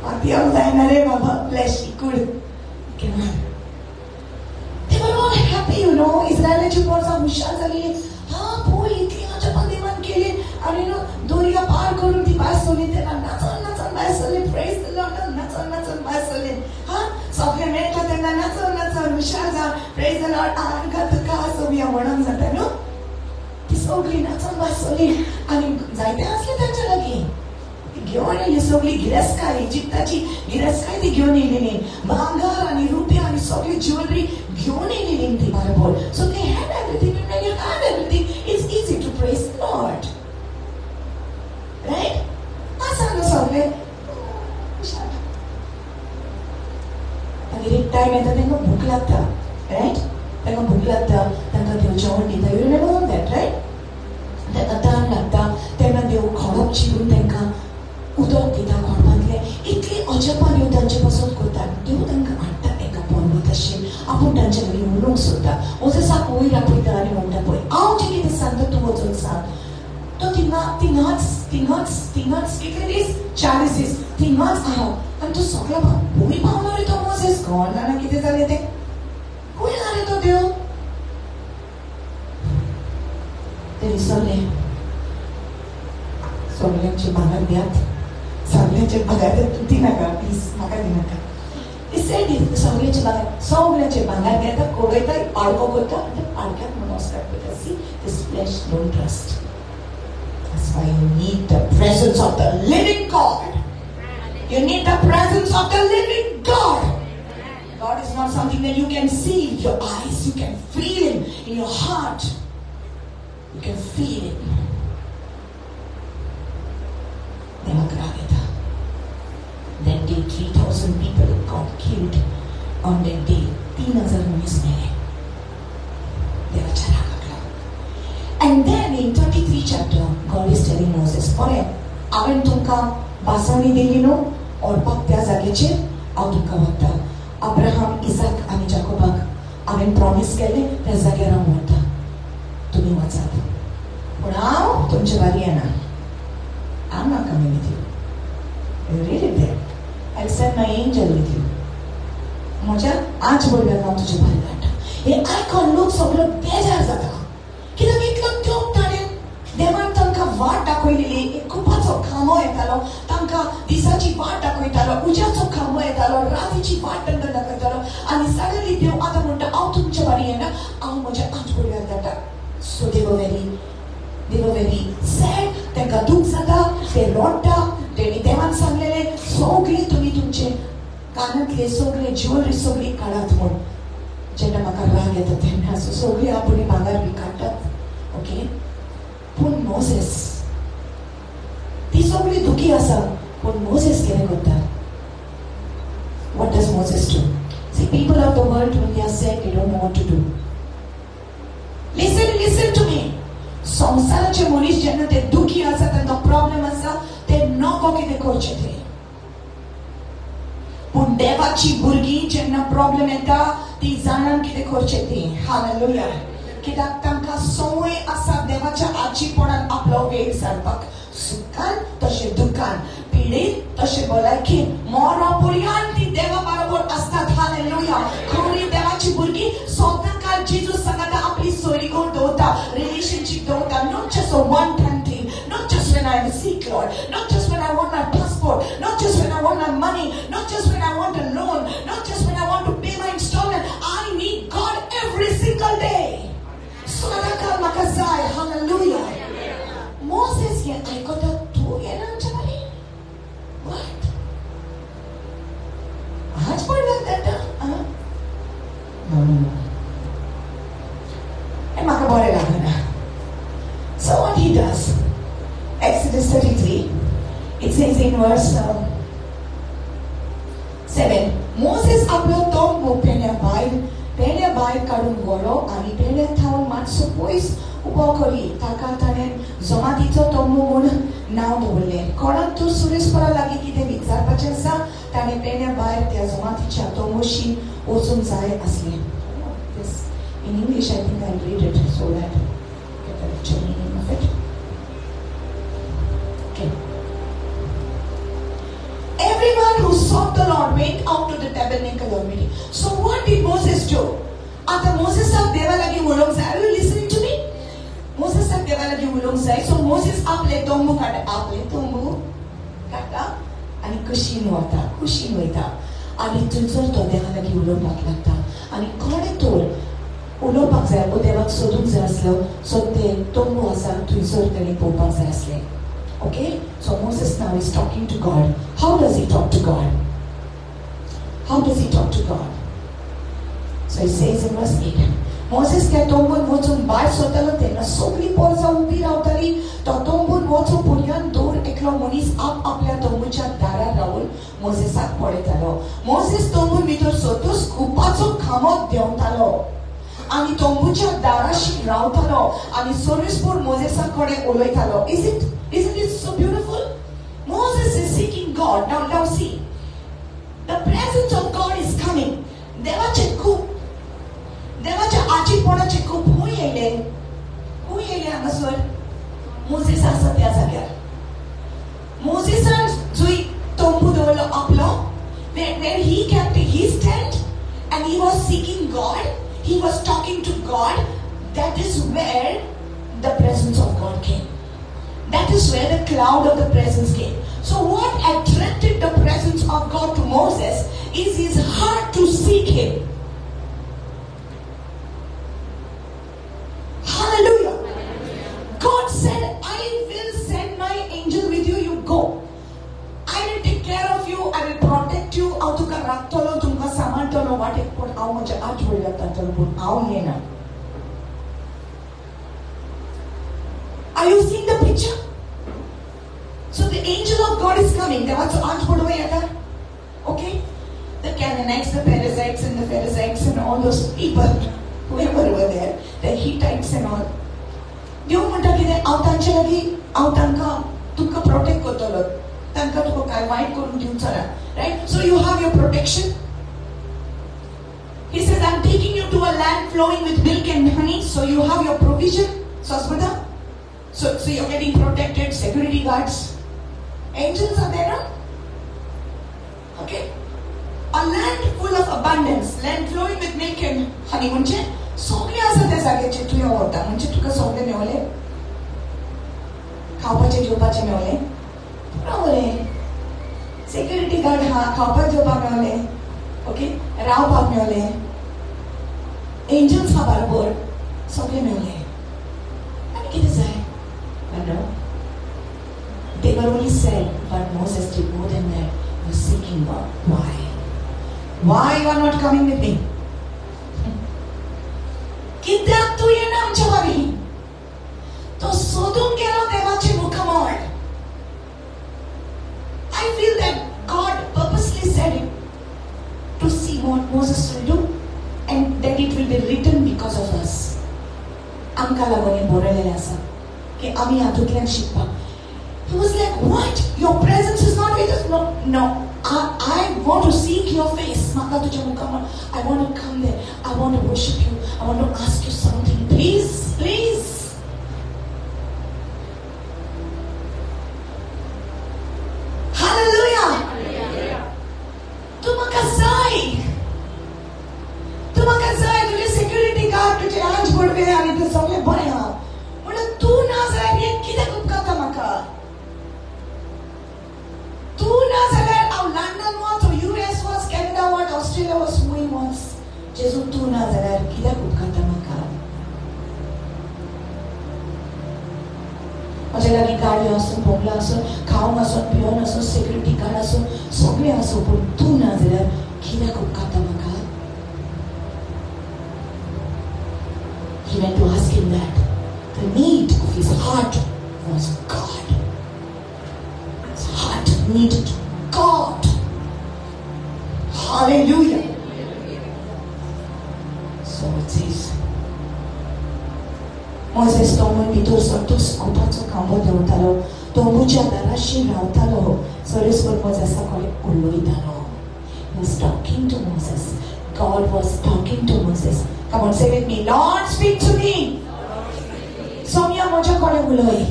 पातयाक जायना रे बाबा फ्लॅश इकूड they were all happy you know इस्रायलाची पोरसां हुशार जाली हा पळय इतली अजापां देवान केली आणि नो दोर्या पार करून ती भायर सरली तेन्ना नाचन भायर सरली प्रेज द लॉर्ड नाचन भायर सरली हा सगळे मेळटा तेन्ना नाचन हुशार जा प्रेज द लॉर्ड आर्गा तुका सगळी म्हणून जाता न्हू ती सगळी नाचन भायर सरली आनी जायते आसले तांचे लागीं घेवन येयली सगळी गिरेस्कार इजिप्ताची गिरेस्कार ती घेवन येयलेली भांगर आनी रुपया आनी सगळी ज्वेलरी घेवन येयलेली ती बरोबर so they had everything and when you have everything it's easy to praise the Lord right आसा न्हू सगळे मागीर एक टायम येता तांकां भूक लागता राइट तांकां भूक लागता तांकां देव जेवण दिता यू रिमेंबर दॅट राइट तांकां ताण लागता तेन्ना देव खडप चिरून तांकां उदक दिता खडपांतलें इतली अजापां देव तांचे पासून करता देव तांकां हाडटा एका पर्वताचेर आपूण तांचे लागीं उलोवंक सोदता मोसेसाक वयर आपयता आनी म्हणटा पळय हांव जें कितें सांगता तूं वचून सांग तो थिंगाच कितले दीस 40 दीस थिंगाच आहा आनी तो सगळो भूंय पावलो रे तो मोसेस कळना ना कितें जालें तें खंय ना रे तो देव ते विसरले सगळ्यांची भांगर दियात सगळ्यांचे भांगर दिनाका प्लीज म्हाका दिनाका सगळ्यांचे भांगर घेता कोडयता पाडको करता आनी पाडक्याक नमस्कार करता see this flesh don't trust that's why you need the presence of the living God you need the presence of the living God is not something that you can see with your eyes you can feel him in your heart you can feel it that day 3,000 people got killed on that day 3,000 मनीस मेले देवाच्या रागाक and then in 33 chapter God is telling Moses पळय हांवें तुमकां बासवणी दिली न्हू ओडपाक त्या जाग्याचेर हांव तुमकां वता अब्राहम इसाक आनी जाकोबाक हांवें प्रॉमिस केलें त्या जाग्यार हांव व्हरता, तुमी वचात. पूण हांव तुमचे बारी येना. I'm not coming with you. You read it there. I'll send my angel with you. म्हज्या आज बरोबर हांव तुजे बारी धाडटा. हे आयकून लोक सगळो बेजार जाता, कित्याक इतलो त्योप ताणें देवान तांकां वाट दाखयलेली. एक खुपाचो खांबो येतालो, तांकां दिसाची वाट दाखयतालो, उज्याचो खांबो येतालो, रातीची वाट तांकां दाखयतालो. आनी सडनली देव आतां म्हणटा हांव तुमचे बारी येना, हांव म्हज्या आज बरोबर धाडटा. सो they were very sad. तांकां दूख जाता, ते रडटा. तेणी देवान सांगलेलें सगळें तुमी तुमचे कानांतले सगळे ज्वेलरी सगळी काडात म्हूण. जेन्ना म्हाका राग येता तेन्ना सगळी आपणी भांगर बी काडटात. ओके, पूण मोसेस ती सगळी दुखी आसा, पूण मोसेस कितें करता? What does Moses do? See, people of the world, when they are sad, they don't know what to do. Listen to me. संसाराचे मनीस जेन्ना ते दुखी आसा, तांकां प्रॉब्लेम आसा, ते नको कितें करचें ते. पूण देवाची भुरगीं जेन्ना प्रॉब्लेम येता, ती जाणान कितें करचें ते. हालेलुया. कित्याक तांकां संवय आसा देवाच्या आजीपणान आपलो वेळ सारपाक. सुखान तशें दुखान, पिडेत तशें भलायकेन, मरो पर्यंत ती देवा बरोबर आसतात. हालेलुया. खरी देवाची भुरगीं सदांकाळ जेजूस सांगता आपली सोयरी कोण दवरता, रिलेशनशीप दवरता. Not just a one-time thing, not just when I am sick, Lord, not just when I want my passport, not just when I want my money, not just when I want a loan, not just when I want to pay my installment. I need God every single day. Sadaqa makazai. Hallelujah. Moses ye aikota tu ye na chari. What? Aaj pad lagta tha. No. E maka bore lagna. So what he does? Exodus 33. It says in verse 7. Moses आपलो तोंब पेण्या भायर काडून गेलो आनी पेण्या थावन मातसो पयस उबो करी ताका ताणें जमातीचो तोंब म्हूण नांव दवरलें. कोणाक तूं सुरेशपरा लागीं कितें विचारपाचें आसा? ताणें पेण्या भायर त्या जमातीच्या तोंबोशी वचूंक जाय आसलें. In English, I think I'll read it so that I get the picture meaning of it. Okay. Everyone who sought the Lord went out to the tabernacle of meeting. So what did Moses do? After Moses said, "Deva lagi ulong zai." Are you listening to me? Moses said, "Deva lagi ulong zai." So Moses aple tombu kata, ani kushin waita, ani tunzor to deva lagi ulong lagta, ani kone tor. उलोवपाक जाय, वो देवाक सोदूंक जाय आसलो. सो ते तोंबू आसा थंयसर तेणी पळोवपाक जाय आसलें. Okay, so Moses now is talking to God. How does he talk to God? How does he talk to God? So he says in verse 8. Moses त्या तोंबून वचून भायर सरतलो तेन्ना सगळीं पोरसां उबी रावतालीं. तो तोंबून वचूं पर्यंत दोर एकलो मनीस आपल्या तोंबूच्या दारार रावून मोसेसाक पळयतालो. मोसेस तोंबून भितर सरतूच खुपाचो खांबो देंवतालो आनी तोंबूच्या दाराशी रावतालो आनी सोरीसपूर मोसेसा कडेन उलयतालो. Isn't it so beautiful? Moses is seeking God. Now see, the presence of God is coming. देवाच्या आजीपणाचे खूप खूंय येयले हांगासर. मोसेस आसा त्या जाग्यार. मोसेसान जंय तोंबू दवरलो आपलो, where he kept his tent and he was seeking God, he was talking to God. That is where the presence of God came. That is where the cloud of the presence came. So what attracted the presence of God to Moses is his heart to seek him. Hallelujah. God said, I will send my angel with you. You go. I will take care of you. I will protect you. Haंव तुका राखतलो, तुमकां सांबाळटलो वाटेक, पूण हांव म्हज्या आठ वडील लागतलो, पूण हांव येना. Are you seeing the picture? So the angel of God is coming. देवाचो आठ पडवो येता. Okay? The Canaanites, the Perizzites and the Pharisees and all those people, whoever were there, the Hittites and all. देव म्हणटा कितें, हांव तांचे लागीं, हांव तांकां तुका प्रोटेक्ट करतलो. तांकां तुका कांय वायट करून दिवचो ना. Right? So you have your protection. He says, says, I'm taking you to a land flowing with milk and honey, so you have your provision. So you're getting protected, security guards. Angels are there, no? Okay. A land full of abundance, land flowing with milk and honey. म्हणजे सगळे असं त्या जागेचे तुया होता. म्हणजे तुका सगळे मेवले. खावपाचे जेवपाचे मेवले. बरोबर. Security guard हा खावपाचे जेवपाक मेवले. ओके. रावपाक मेवले. Angels हा बरोबर सगळे मेवले. आणि किती जाय? No. They were only said, but Moses did more than that. He was seeking God. Why? Why you are not coming with me? कित्याक तू येना आमच्या वारी? तो सोदून गेलो देवाचे मुखमोड. I feel that God purposely said it to see what Moses will do, and that it will be written because of us. आमकां लागून हे बरयलेलें आसा. की आम्ही हातूंतल्यान शिकपाक. He was like, what? Your presence is not with us? No. I want to seek your face. म्हाका तुज्या मुखार. I want to come there. I want to worship you. I want to ask you something. Please. Hallelujah. तू म्हाका जाय. तुझे security guard, तुझे आंच पडवे आणि ते सगळे बरें आहा. तू ना जाल्यार हे कित्याक उपकारता म्हाका? तू ना जाल्यार हांव लंडन वच, US वच, कॅनडा वच, ऑस्ट्रेलिया वच, खूंय वच. जेजू तू ना जाल्यार कित्याक उपकारता म्हाका? म्हजे लागीं गाडयो आसूं, बंगलो आसूं, खावंक आसूं, पिवंक आसूं, सेक्युरिटी गार्ड आसूं, सगळें आसूं, पूण तू ना जाल्यार कित्याक उपकारता म्हाका? He went to ask him that. The need of his heart was God. His heart needed God. Hallelujah. So it says, Moses tomun भितर सतोस कुपाचो खांबो देंवतालो, तोंबूच्या दाराशी रावतालो, सरीसर मोसेसा कडेन उलयतालो. He was talking to Moses. God was talking to Moses. Come on, say with me, Lord, speak to me. Soumya moja kode uloi.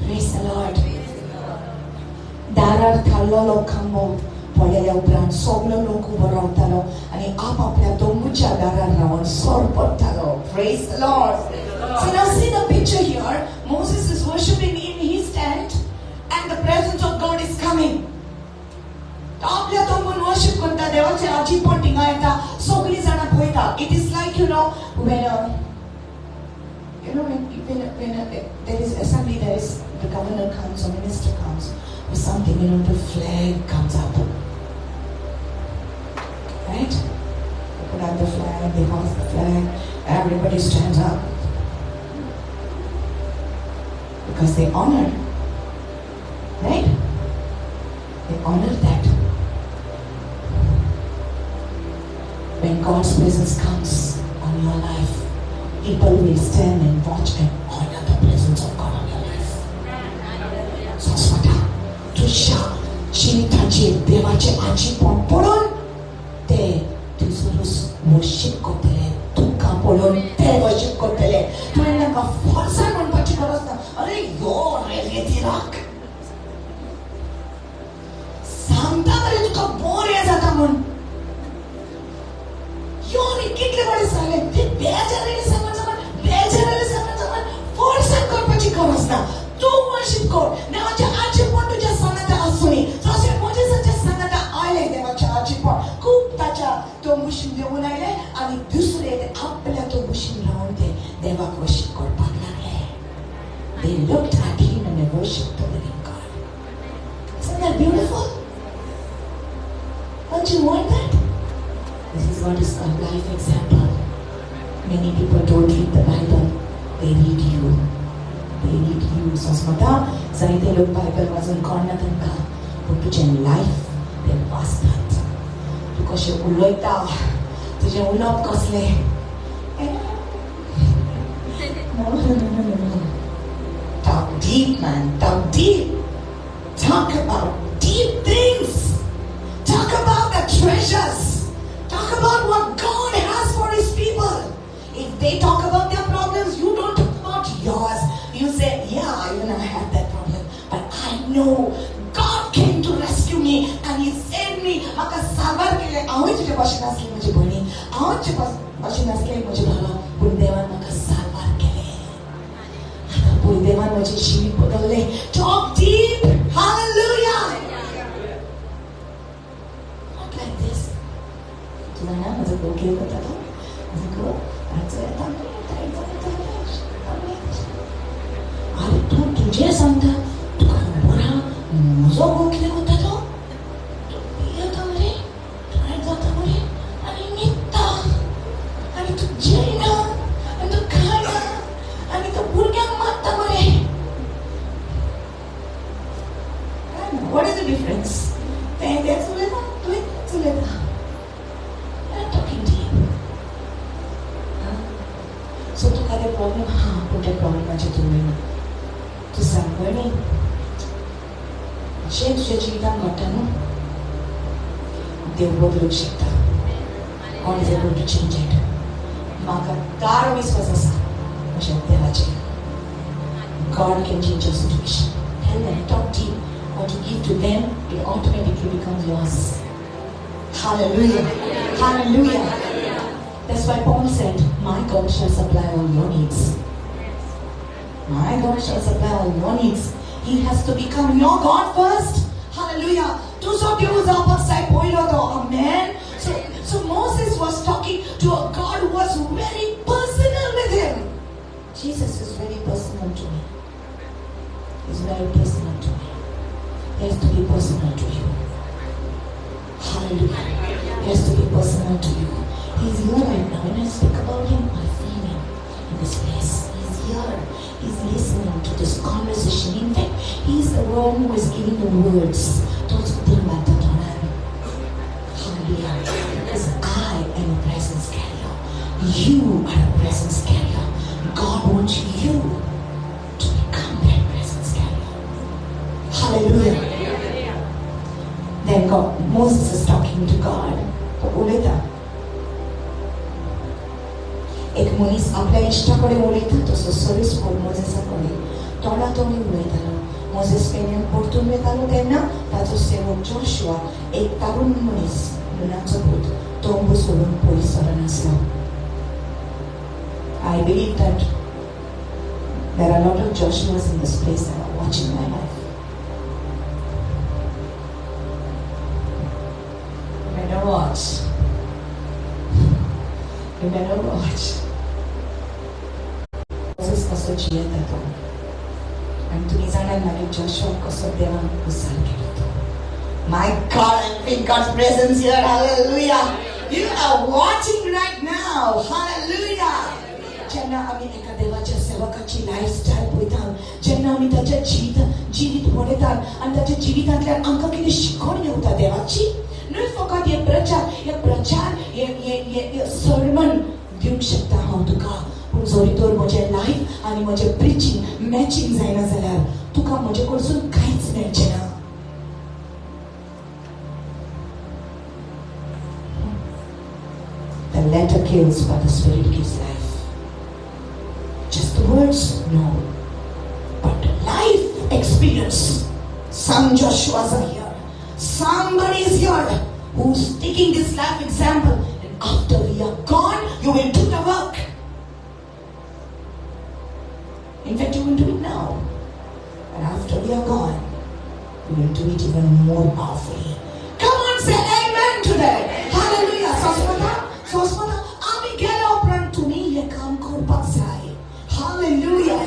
Praise the Lord. Darar thallo khambo podele upran soglo लोक उबो रावतालो आणि आपल्या दोंगूच्या दारार रावन सोर पडतालो. Praise the Lord. So now see the picture here. Moses is worshiping in his tent and the presence of God is coming. आपल्या दोंगून worship करता देवाचे आजी पण थिंगा येता, सगळी जाणा पळयता. It is like, when there is assembly, the governor comes or minister comes or something, the flag comes up. Right? They put out the flag, they hoist the flag, everybody stands up. Because they honor. Right? They honor that. When God's presence comes on your life, people will stand and watch and honor the presence of God on your life. Saswata, Tusha, Chinitaji, Devache, Achipon, Polon, Te, Tusurus, worship Kotele, Tuka Polon, Te worship Kotele, Tuenaka, Forza, and Pachikarasta, Are your Relatirak. Santa Marituka Boreas Atamun. You're kitle bade sale, bejarale saman, force and korpachi korasna. Tu worship God. Now achi pon tuja sanata asuni. So se Moses acha sanata aile deva achi pon. Kup tacha to mushim devunaile ani dusre de appela to mushim raunde deva worship God paglale. They looked at him and they worshipped the living God. Isn't that beautiful? Don't you want that? This is what is called life example. Many people don't read the Bible. They read you. Sasmata, Sanite look Bible wasn't Kornatanka, but to gen life, they passed that. Because you uloita, to gen ulop kosle. No. Talk deep, man. Talk deep. Talk about deep things. Talk about the treasures. Talk about what God has for His people. If they talk about their problems, you don't talk about yours. You say, yeah, even I had that problem, but I know God came to rescue me and He saved me. Maka sabar ke liye aun tujhe passion asli mujhe bani. Aun tujhe passion asli mujhe bhala. Pundevan maka sabar ke liye. Maka pundevan mujhe jeev badal le. Talk deep. Hallelujah. Not like this. Tulana mujhe ko kya bata tha? Mujhe ko अरे तू तुझे समझा तू बुरा मज़ो को क्या होता था तो ये तो मरे तो ऐड जाता मरे अरे नित्ता अरे तू जेना अरे तू खाना अरे तू बुर्गा मारता मरे what is the difference ते सुलेता तू सुलेता I'm talking to you. So tu ada problem, punya problem macam tu ni. Tu sampai ni, je tu cerita macam tu, dia buat lu cerita. God is able to change it. Maka karo viswasa macam dia macam. God can change your situation. Tell them, talk deep. What you give to them, it automatically becomes yours. Hallelujah. Hallelujah. That's why Paul said, my God shall supply all your needs. My God shall supply all your needs. He has to become your God first. Hallelujah. Amen. So Moses was talking to a God who was very personal with him. Jesus is very personal to me. He's very personal to me. He has to be personal to you. Hallelujah. He has to be personal to you. He's here right now. When I speak about him, I feel him in this place. He's here. He's listening to this conversation. In fact, he's the one who is giving the words. Hallelujah. Because I am a presence carrier. You are a presence carrier. God wants you to become that presence carrier. Hallelujah. Then Moses is talking to God. एक मनीस आपल्या इष्टाकडे उलयता तसो service Paul मोजेसाकडे तोंडातोंडी उलयतालो. Moses Kenya परतून वयतालो तेन्ना ताचो सेवक जोशुआ एक तरुण मनीस नुनाचो पूत तोंब सोडून पयस सरनासलो. I believe that there are a lot of Joshuas in this place that are watching my life. You better watch. You better watch. Moses कसो जियेता तो आणि तुम्ही जाणार नाही जोशुआ कसो देवान उसार केलो तो. My God, I feel God's presence here. Hallelujah. You are watching right now. Hallelujah. जेन्ना आम्ही एका देवाच्या सेवकाची लाईफस्टाईल पळयतात, जेन्ना आम्ही त्याच्या जीवित पळयतात आणि त्याच्या जिवितांतल्यान आमकां कितें शिकवण घेवता देवाची. न्हय फकत हे प्रचार सर्मन दिवंक शकता हांव तुका, पूण जरी तर म्हजें लायफ आनी म्हजें प्रिचींग मॅचींग जायना जाल्यार तुका म्हजे कडसून कांयच मेळचें ना. The letter kills, but the spirit gives life. Just the words? No. But life experience. Some Joshuas are here. Somebody is here who's taking this life example. And after we are gone, you will do the work. In fact, you will do it now. And after we are gone, you will do it even more powerfully. Come on, say amen to that. Hallelujah. Sosmata, ami gela opran to me ye kam korpak sai. Hallelujah.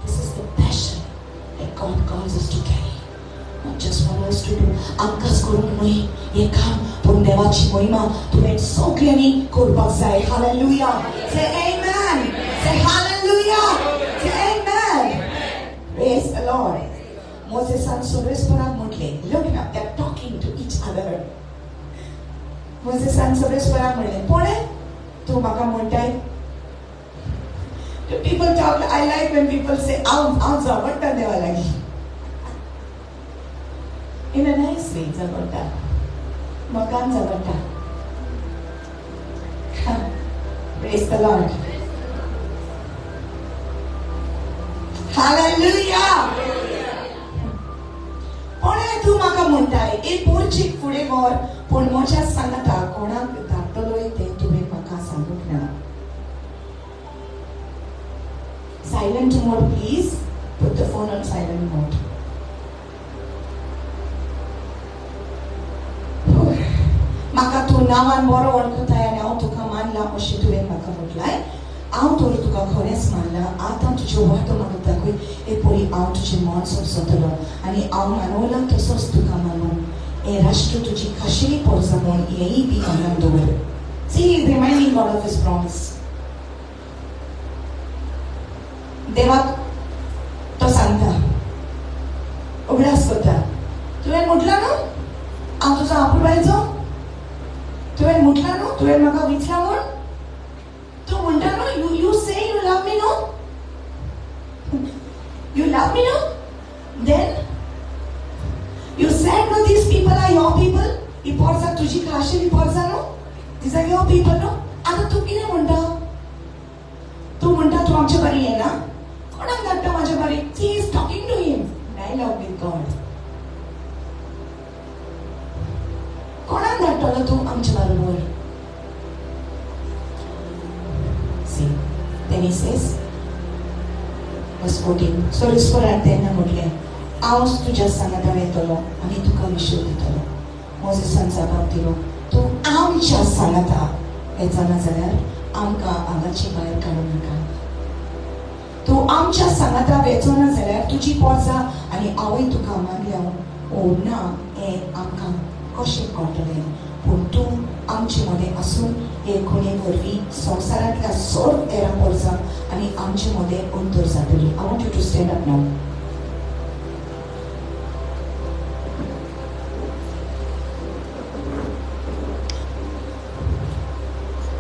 This is the passion that God calls us to carry. Not just for us to do. Angkas korun noi ye kam pun devachi moima tume sokliani korpak sai. Hallelujah. Say amen. Say hallelujah. Say amen. Praise the Lord. Moses and Soros parak mutle. Look up, they're talking to each other. Moses and Soros parak mutle. Pone tu maka montai. The people talk. I like when people say, "Aun zabatta dewa lagi." In a nice way, zabatta. मकान जगता. Praise the Lord. Hallelujah. पण तू म्हाका म्हणटाय एक पोरचीक फुडें व्हर पूण म्हज्या सांगाता कोणाक धाडटलोय ते तुवें म्हाका सांगूंक ना. Silent mode, please. Put the phone on silent mode. म्हाका तू नांवान बरो वळखताय आनी हांव तुका मानला अशें तुवें म्हाका म्हटलाय. हांव तर तुका खरेंच मानला. आतां तुजे वाटो म्हाका दाखय. हे पळय हांव तुजें मन समजतलो आनी हांव मानवला तसोच तुका मानून हे राष्ट्र तुजी खाशेली पोरसा म्हूण हेंय बी मनान दवर. See, he is reminding God of his promise. देवाक तो सांगता, उगडास करता. तुवें म्हटलां न्हू हांव तुजो आपुरबायचो. तुवें म्हटलां न्हू तुवें म्हाका विचारला म्हूण. तूं म्हणटा न्हू you say you love me, no? You love me, no? Then you said no, these people are your people. ही पोरसां तुजी खाशेली पोरसां न्हू. These are your people, no? आतां तूं कितें म्हणटा? तूं म्हणटा तूं आमचे बरी येना. कोणाक धाडटा म्हाजे बरी? He is talking to him. Dialogue with God. कोणाक धाडटलो तूं आमचे बरोबर? See, then he says, verse 14. So Sis.Veronica तेन्ना म्हटलें हांव तुज्या सांगाता येतलो आनी तुका विशय दितलो. मोसेसान जबाब दिलो तूं आमच्या सांगाता येचना जाल्यार आमकां हांगाची भायर काडूं नाका. तूं आमच्या सांगाता वेचना जाल्यार तुजी पोरसां आनी हांवूय तुका मानल्या ओ ना हें आमकां कशें कळटलें. पूण तूं आमचे मदें आसून हे खुणे वरवीं संवसारांतल्या सोड हेरां पोरसां आनी आमचे मदें अंतर जातली. I want you to stand up now.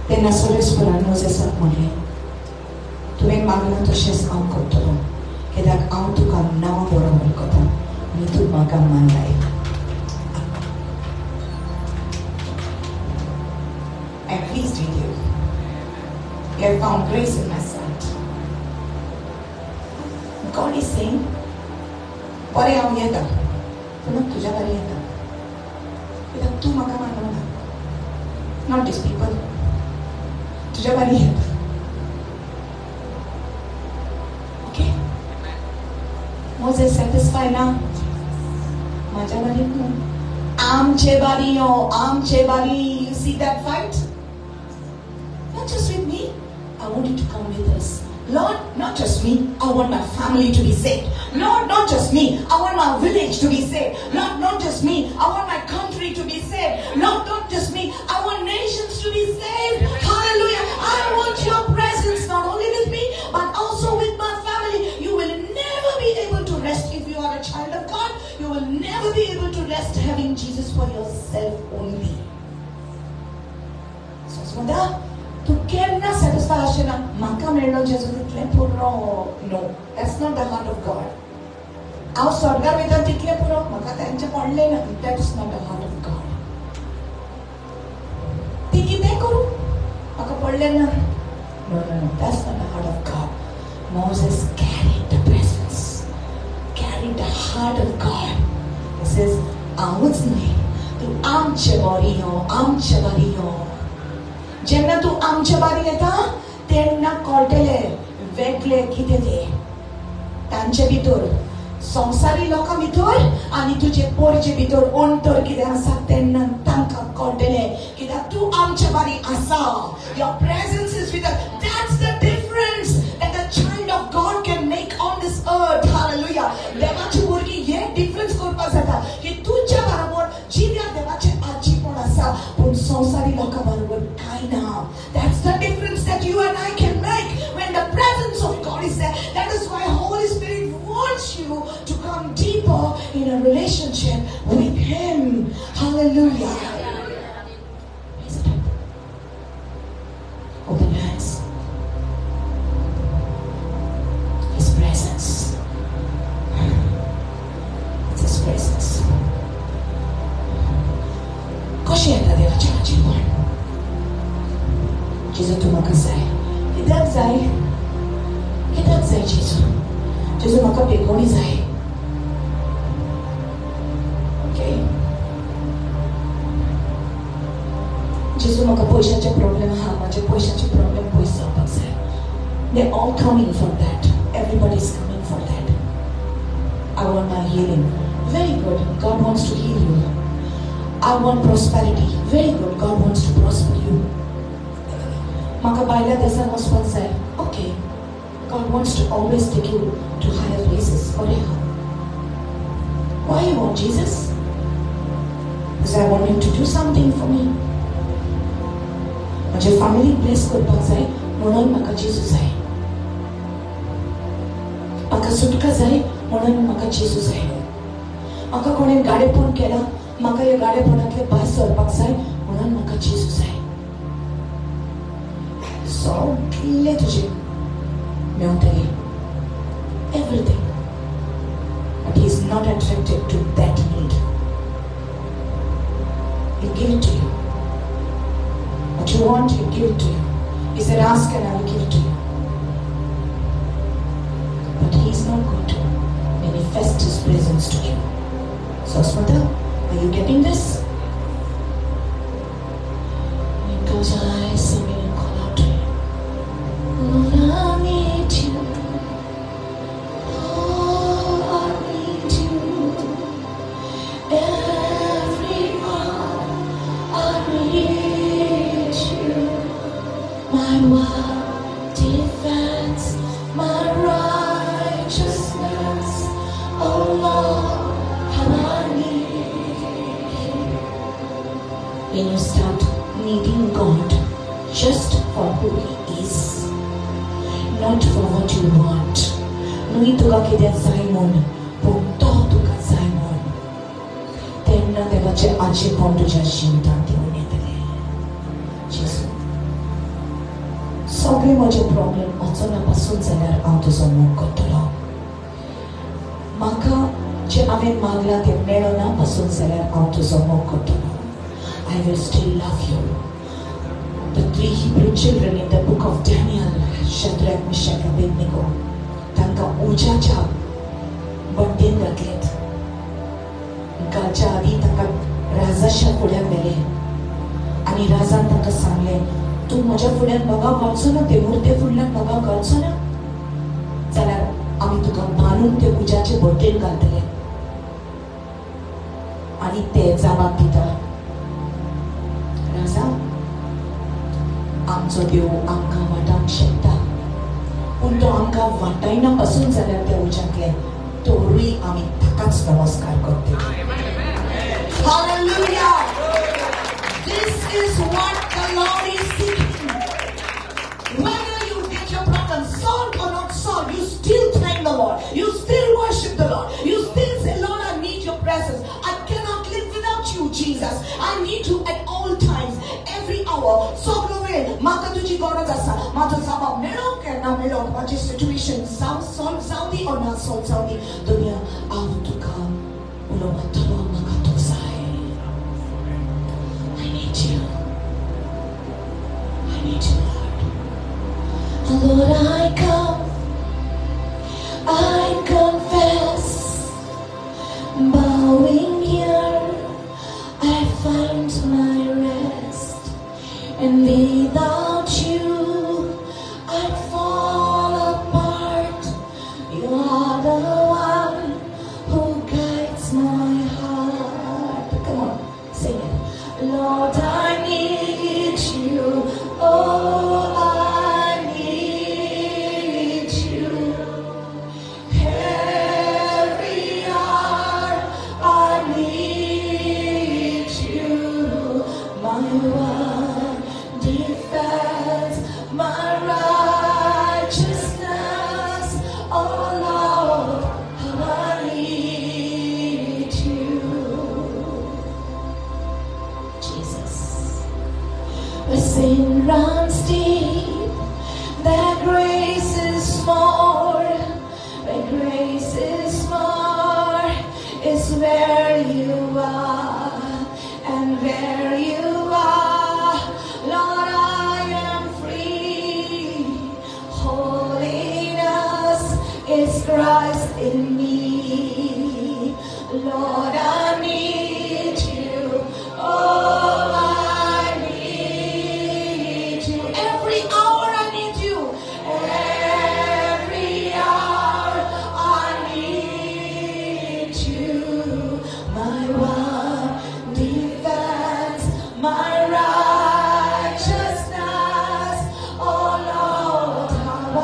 तेन्ना Sis.Veronica मोसेसाक म्हणलें तुवें मागलां तशेंच हांव करतलो कित्याक हांव तुका नांव बरो वळखता आनी तूं म्हाका मानलाय. I am pleased with you. You have found grace in my sight. God is saying, बरें हांव येता पूण तुज्या बरें येता कित्याक तूं म्हाका मानवना. Not these people. तुज्या बरें येता. Okay? Moses satisfied now. माझ्या बरी न्हू आमचे बारी यो आमचे बारी. You see that fight? Not just with me. I want you to come with us. Lord, not just me. I want my family to be saved. Lord, not just me. I want my village to be saved. Lord, not just me. I want my country to be saved. Lord, not just me. I want nations to be saved. Hallelujah. I want your presence not only with me, but also with my family. You will never be able to rest if you are a child of God. You will never be able to rest having Jesus for yourself only. So, Smada, तू केन्ना satisfy आसना म्हाका मेळ्ळो जेजू तितलें पुरो. No, that's not the heart of God. हांव स्वर्गार वयता तितलें पुरो म्हाका तांचें पडलें ना. That's not the heart of God. ती कितें करूं म्हाका पडलें ना. No no no, that's not the heart of God. Moses carried the presence, carried the heart of God. He says, हांवूच न्हय तूं आमचे बरी यो आमचे बरी यो. जेन्ना तूं आमचे बारी येता तेन्ना कळटलें वेगळें कितें तें तांचे भितर संवसारी लोकां भितर आनी तुजे पोरचे भितर अंतर कितें आसा तेन्ना तांकां कळटलें कित्याक तूं आमचे बारी आसा. Your presence is with us. That's the difference that the child of God can make on this earth. Hallelujah. देवाची भुरगीं हे डिफरन्स करपाक जाता की तुज्या बरोबर जिव्या देवाचें आजीपण आसा पूण संवसारी लोकां बरोबर कांय ना. That's the difference that you and I can make when the presence of God is there. That is why Holy Spirit wants you to come deeper in a relationship with Him. Hallelujah. Open your eyes. His presence. It's His presence. कशें जेजू म्हाका बेगोणी जाय. जेजू म्हाका पयशाचे problem आहा, माझे पयशाचे problem पयस जावपाक जाय. They're all coming for that. Everybody is coming for that. I want my healing. Very good. God wants to heal you. I want prosperity. Very good. God wants to prosper you. Maka baila desa wospan say, okay. God wants to always take you to higher places. Why you want Jesus? Because I want him to do something for me. माझे family bless करपाक जाय म्हणून म्हाका जेजू जाय. म्हाका सुटका जाय म्हणून म्हाका जेजू जाय. म्हाका कोणें गाडेपण केला, म्हाका ह्या गाडेपणांतले भायर सरपाक जाय म्हणून म्हाका जेजू जाय. सगळें तुजें मेवतलें, everything. But he is not attracted to that need. He'll give it to you. What you want, He'll give it to you. He said, ask and I will give it to you. But He is not going to manifest His presence to you. So, Smita, are you getting this? When you close your eyes, somebody will call out to you. Lord, I need you. Oh, I need you. Every hour I need you. My word defends my righteousness. Oh Lord, how I need you. When you start needing God just for who He is, not for what you want. Nui tuka kideं जाय म्हूण, पूण तो तुका जाय म्हूण. तेन्ना देवाचें आजीपण तुज्या जिवितांत येवन येतलें. जेजू, सगळे म्हजे प्रॉब्लेम वचना पासून जाल्यार हांव तुजो मोग करतलो. म्हाका जे हांवें मागलां तें मेळना पासून जाल्यार हांव तुजो मोग करतलो. I will still love you. The 3 Hebrew children in the book of Daniel, Shadrach, Meshach, Abednego, तांकां उज्याच्या बड्डेन घातलेत. घालच्या आदी तांकां राजाच्या फुड्यान व्हेलें आनी राजान तांकां सांगलें, तूं म्हज्या फुड्यान नगां घालचो ना, ते मुर्ते फुडल्यान नगां घालचो ना, जाल्यार आमी तुका बांदून ते उज्याचे बड्डेन घालतले. आनी ते जबाब दिता, राजा, आमचो देव आमकां वाटावंक शकता, पूण तो आमकां वाटायना पासून जाल्यार त्या उज्यांतले तोरूय आमी ताकाच नमस्कार करता. Hallelujah! This is what the Lord is seeking. Whether you get your problem solved or not solved, you still thank the Lord. You still worship the Lord. You still say, Lord, I need your presence. I cannot live without you, Jesus. I need you at all times, every hour. सगळो वेळ म्हाका तुजी गरज आसा. म्हाजो जबाब मेळो काय ना मेळो, म्हाजी सिच्युएशन सॉल्व जावं or not सॉल्व जावं, दुनिया हांव तुका उलोवतलो, म्हाका तूं जाय. I need you. I need you, Lord. Lord, I come, I confess, bowing here, I find my rest, and without you, I'd fall apart. You are the one who guides my heart. Come on, sing it. Lord, I need you. Oh, I need Christ in me. Lord, I need you. Oh, I need you. Every hour I need you. Every hour I need you. My one defense, my righteousness. Oh Lord, how I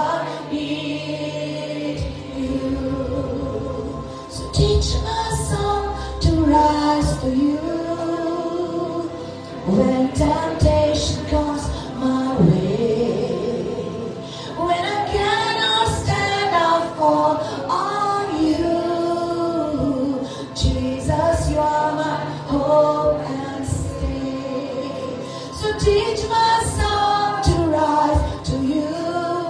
need you. So teach my song to rise for you. When temptation comes my way, when I cannot stand, I'll fall on you. Jesus, you are my hope and stay. So teach my song to rise to you.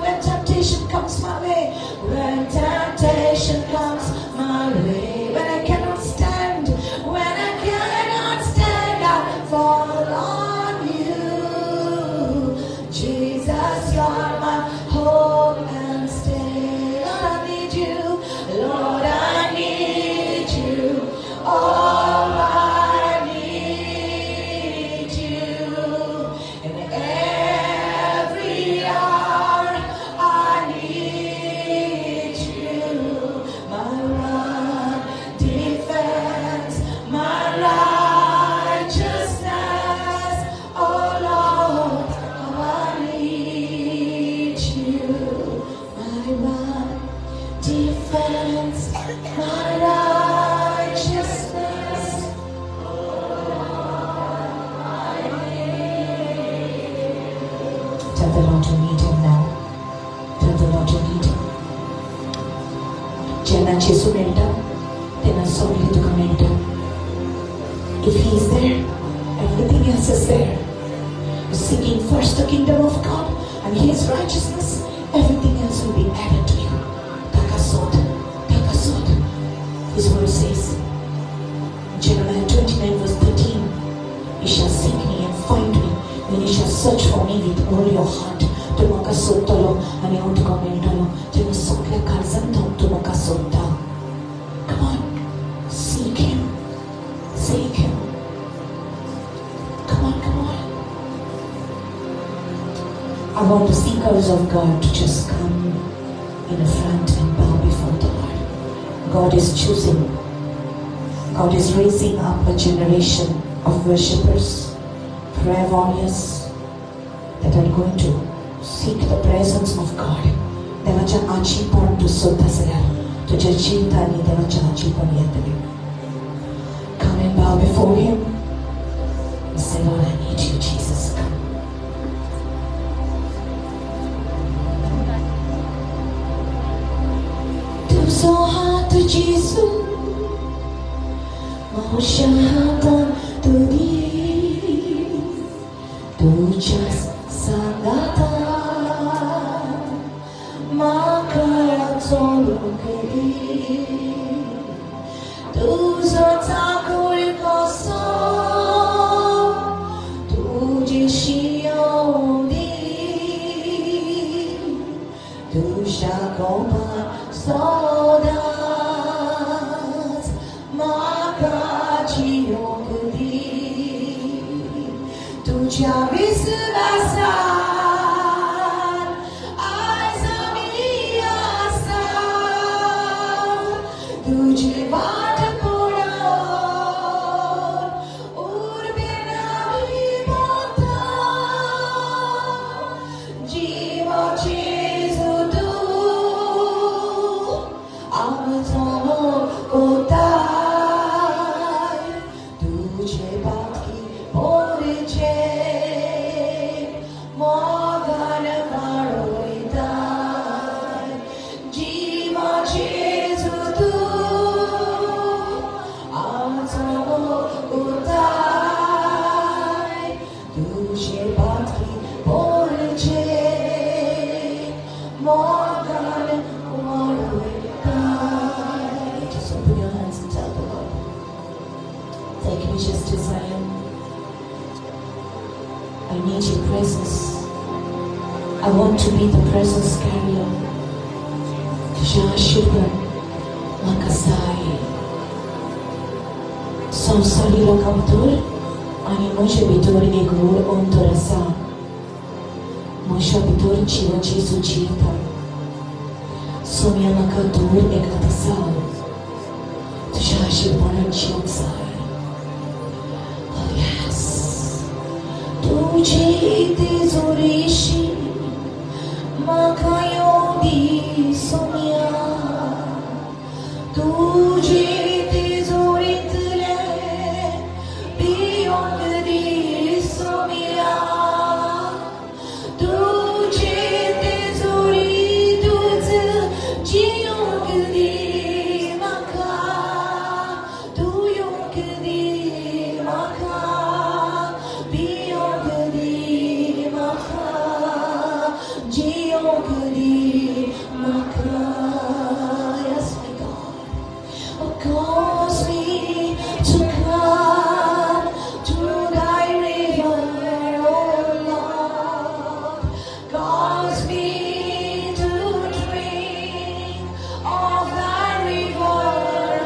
When temptation comes my way, when temptation comes my way, when I cannot stand, when I cannot stand, I fall on you. Jesus, you are my hope and stay. Lord, I need you. Lord, I need you. Oh, I need you. In every hour, I need you. My one defense, my righteousness. Oh Lord, how I need you. My one defense, my righteousness. Tell the Lord you need him now. Tell the Lord you need him. Jenna Jesu menta, tena sorry to come enter. If he is there, everything else is there. Seeking first the kingdom of God and his righteousness, everything else will be added to you. Takasot, takasot. His word says, Jeremiah 29 verse 13, you shall seek me and find me when you shall search for me with all your heart. Tumakasot talo, and you want to comment talo. Tumakasot le kalzanta, tumakasot talo. Come on, seek him, seek him. Come on, come on. I want the seekers of God to just come in the front and bow before the Lord. God is choosing. God is raising up a generation of worshippers, prayer warriors that are going to seek the presence of God. देवाच्या आजीपण तू सोदता जाल्यार तुझ्या जिवितांनी देवाच्या आजीपण येतलें. Come and bow before him and say, Lord, I need you, Jesus. Come. Tu sohat Jesu, mau syahatan tu di, tu jas sangatan, maka tolong kiri, tu sertaku di kosong, tu jisioni, tu syakoman sodat, maka cium kiri, tu cari sebasan, azamiasa, tu jiwa deporan, urbinami bota, jiwa Jesu tu, amatomo kotai, tujhe baat ki poriche, mogan maroitai, jiwa Jesu tu, amatomo kotai, tujhe baat ki poriche, mogan maroitai. Just open your hands and tell the Lord, thank you, just desire. I need your presence. I want to be the presence carrier. Tuझ्या आशीर्वाद म्हाका संवसारी लोकां भितर आनी म्हज्या भितर एक व्हड अंतर आसा. म्हज्या भितर जिवन जेजू जियेता. सोम्या म्हाका दूर एकदां आसा. तुझ्या आशीर्वादान जिवंक जाय. Oh yes. तुझी तेजोरेशी म्हाका येवदी सोम्या. तुझी तेजोरेंतले पियोंक दी सोम्या. तुझे तेजोरीतूच जियोंक दी म्हाका. तू येवंक दी म्हाका. पियोंक दी म्हाका. जियोंक दी म्हाका. Yes, my God. Cause me to come to thy river, oh Lord. Cause me to drink of thy river,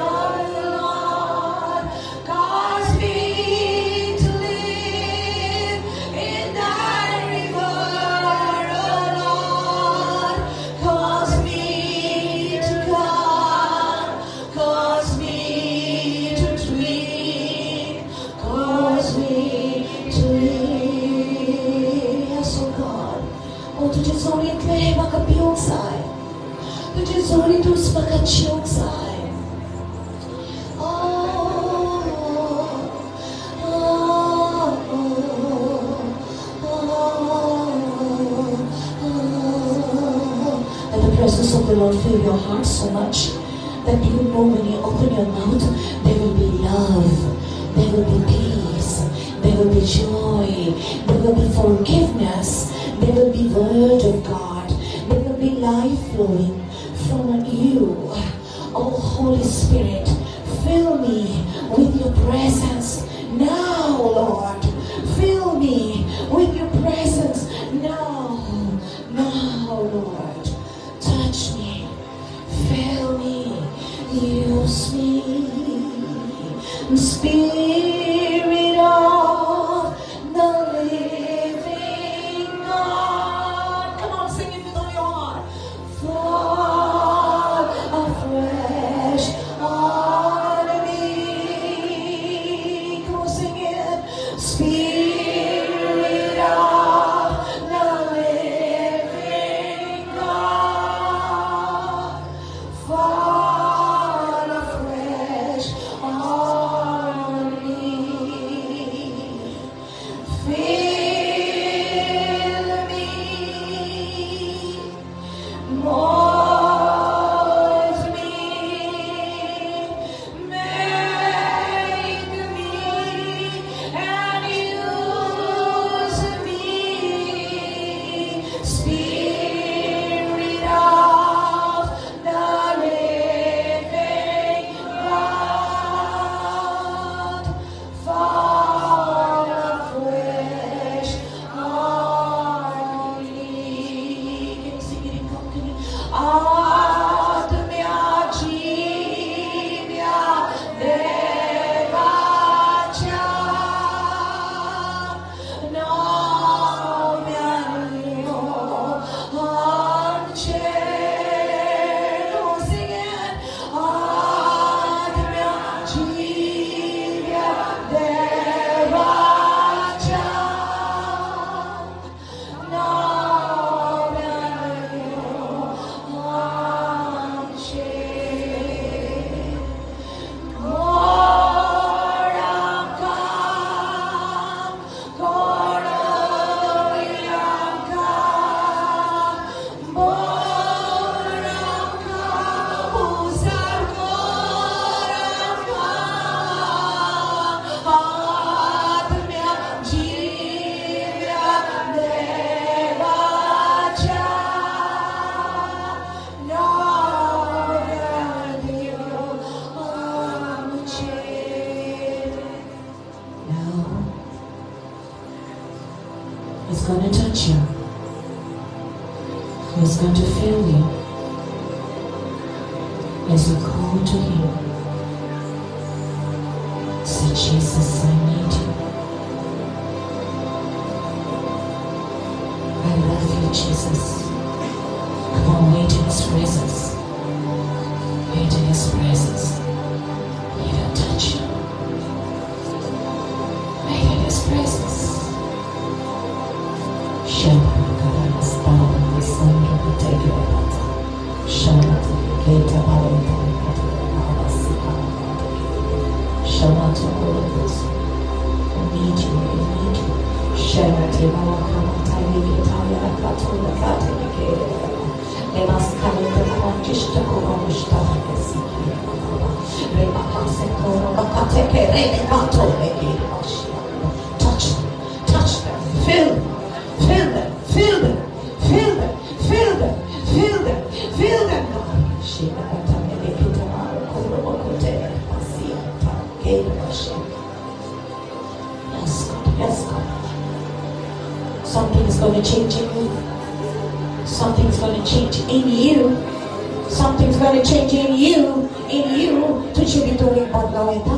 oh Lord. Cause me to live in thy river, oh Lord. Cause me to come. Cause me to drink. Cause me to live. Yes, oh God. Oh, तुझे जोडीतले म्हाका पिवंक जाय. तुझे जोडीतूच म्हाका जिवंक जाय. Let the presence of the Lord fill your heart so much that you know when you open your mouth, there will be love, there will be peace, there will be joy, there will be forgiveness, there will be word of God, there will be life flowing from you. Oh Holy Spirit, fill me with your presence now, Lord. Fill me with your presence now, Lord. Touch me, fill me, use me. Spirit of the living God. Come on, sing it with all your heart. Fall afresh on me. Come on, sing it. Spirit of the living God. Fall afresh on me. Fill me. Mold me. Make me. And use me. Spirit of the living God. Fall afresh on me. Can you sing it in company? Atmya Jivya Devacha Namya Anche. Sing it. Atmya Jivya Devacha Namya Anche. He's going to touch you. He's going to fill you. As you go to Him, say, Jesus, I need you. I love you, Jesus. Come on, wait in His presence. Wait in His presence. He will touch you. Wait in His presence. Touch them, touch them, fill them, fill them, fill them, fill them, fill them, fill them, fill them, God. Yes, God, yes, God. Something's going to change in you. Something's going to change in you. Something's going to change in you. In you. तुझे भी तो एक बदलाव था.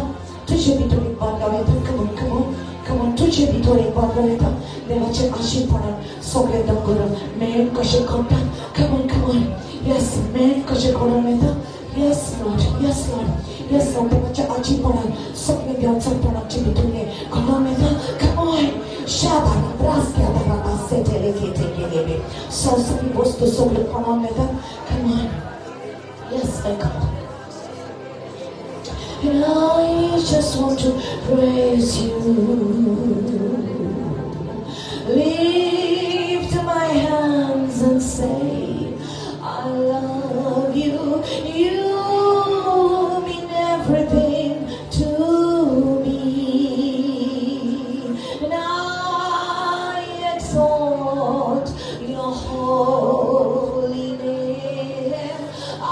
तुझे भी तो एक बदलाव था. Come on, come on, come on. तुझे भी तो एक बदलाव था. देवाचे आशीष पडा. सगळे दंगोर. मैं कशे करता. Come on, come on. Yes, मैं कशे करून येता. Yes, Lord. Yes, Lord. Yes, Lord. देवाचे आशीष पडा. सगळे देवाचे पडाचे भितून करून येता. Come on. Shabana braska baba setele kete. So some वस्तु सगळे करून येता. Come on. Yes, my God. And I just want to praise you. Lift my hands and say, I love you. You mean everything to me. And I exalt your holy name. I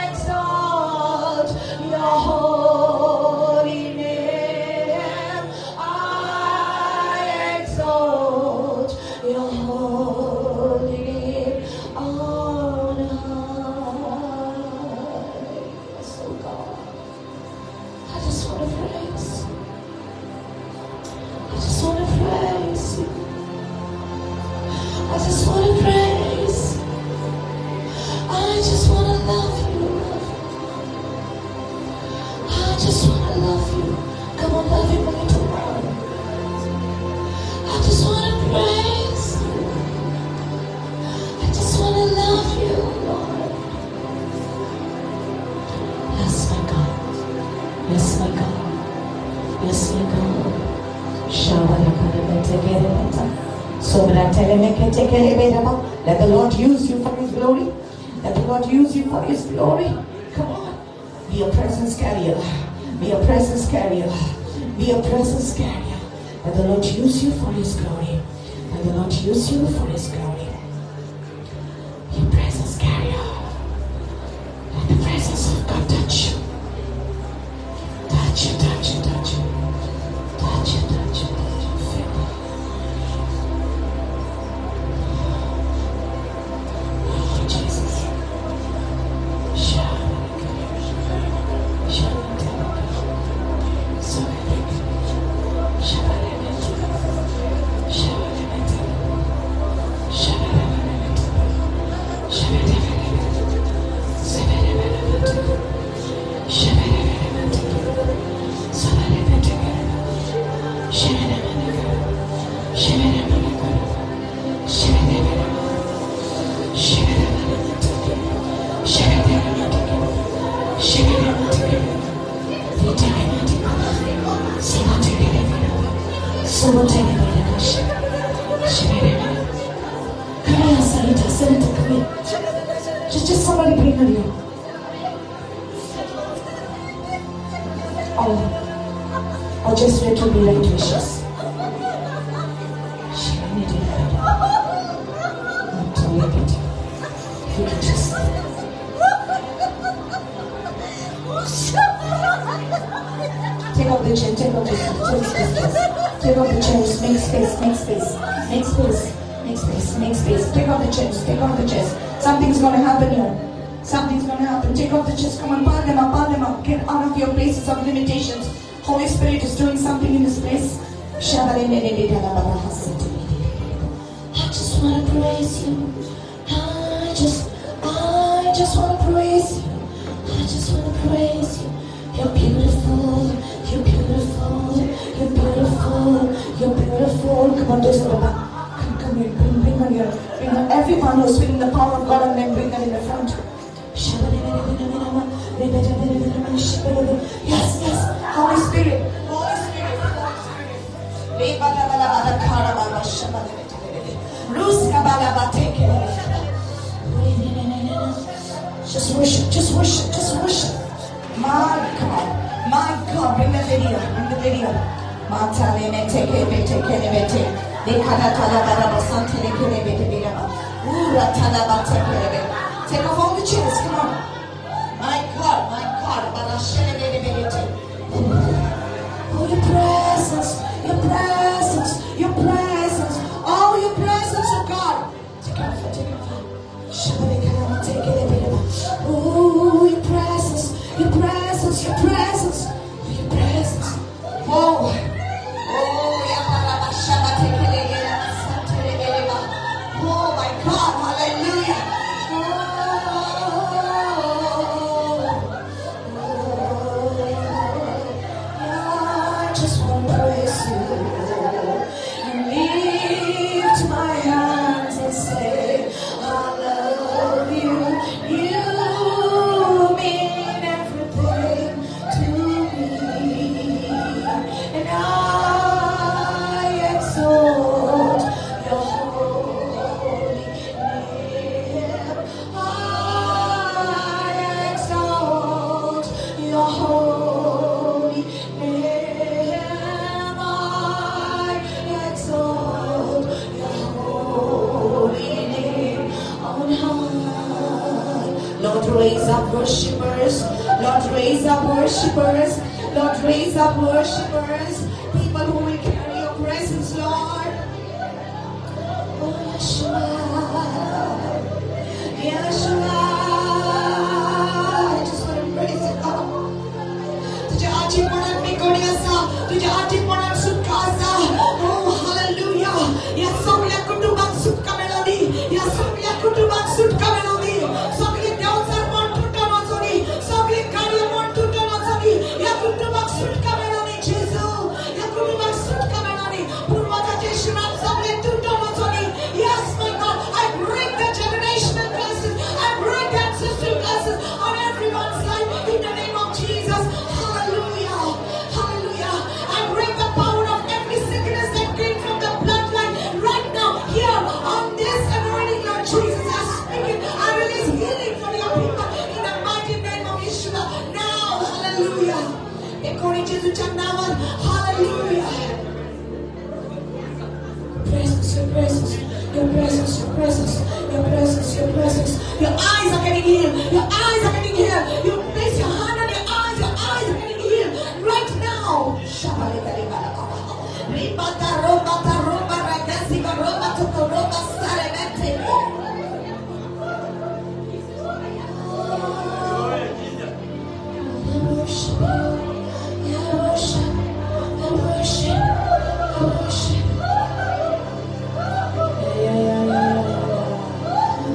exalt your holy name. I exalt your holy name on high. So God, I just want to praise you. I just want to praise you. I just want to praise you. I just want to love you. I just want to love you. Come on, love him a little more. I just want to praise you. I just want to love you, Lord. Yes, my God. Yes, my God. Yes, my God. Let the Lord use you for His glory. Let the Lord use you for His glory. Come on. Be a presence carrier. Be a presence carrier. Be a presence carrier. Let the Lord use you for His glory. Let the Lord use you for His glory. Be a presence carrier. Let the presence of God touch you. Touch you, touch you, touch you. Touch you, touch you, touch you. Feel it. Oh, Jesus. Just somebody bring her here. Or just let her be like wishes. She really did that. Not to look at you. You can just. Take off the chair, take off the chair, take off the chairs, make space, make space, make space, make space, make space. Take off the chairs, take off the chairs. Something's going to happen here. Something's going to happen. Take off the chest. Come on, pile them up, pile them up. Get out of your places of limitations. Holy Spirit is doing something in this place. I just want to praise you. I just want to praise you. I just want to praise you. You're beautiful. You're beautiful. You're beautiful. You're beautiful. Come on, do something. Come here. Bring on here. Bring on everyone who's feeling the power of God and then bring them in the front. Yes, yes. Holy Spirit. Holy Spirit. Just worship, just worship, just worship. My God, bring the video, bring the video. Take off all the chairs, come on. My God, oh, your presence, your presence, your presence, oh, your presence, oh God. Take it off, take it off. Oh, your presence, your presence, your presence, your presence. Oh, oh my God, hallelujah. I just want to praise you and lift my hands and say, I love you. You mean everything to me, and I exalt your holy name. I exalt your holy name. I exalt your holy name on high. Lord, raise up worshipers. Lord, raise up worshipers. Lord, raise up worshipers. People who will carry your presence, Lord. Oh, Yeshua. Yeshua. I just want to praise you, God. तुझे आजीब मनात में कोणीसा, तुझे आजीब मनात सुटकासा. Oh, hallelujah. या सगळ्या कुटुंबात सुटका मेळाली. या सगळ्या कुटुंबात सुटका मेळाली. सगळे देवचार मन तुटून वचोनी. सगळे कार्य मन तुटून वचोनी. या कुटुंबात सुटका मेळाली. जेजू, या कुटुंबात सुटका मेळाली. पूर्वजाचे श्राप सगळे तुटून वचोनी. Yes, my God, I break the generational curses. I break the ancestral curses on everyone's life in the name of Jesus. Hallelujah. Hallelujah. I break the power of every sickness that came from the bloodline right now here on this anointing, Lord Jesus. I speak it. I release healing for your people in the mighty name of Yeshua. Now, hallelujah. According to the नावात, hallelujah. Presence, your presence, your presence, your presence, your presence, your presence. Your eyes are getting healed. Your eyes are getting healed. You place your hand on your eyes are getting healed right now.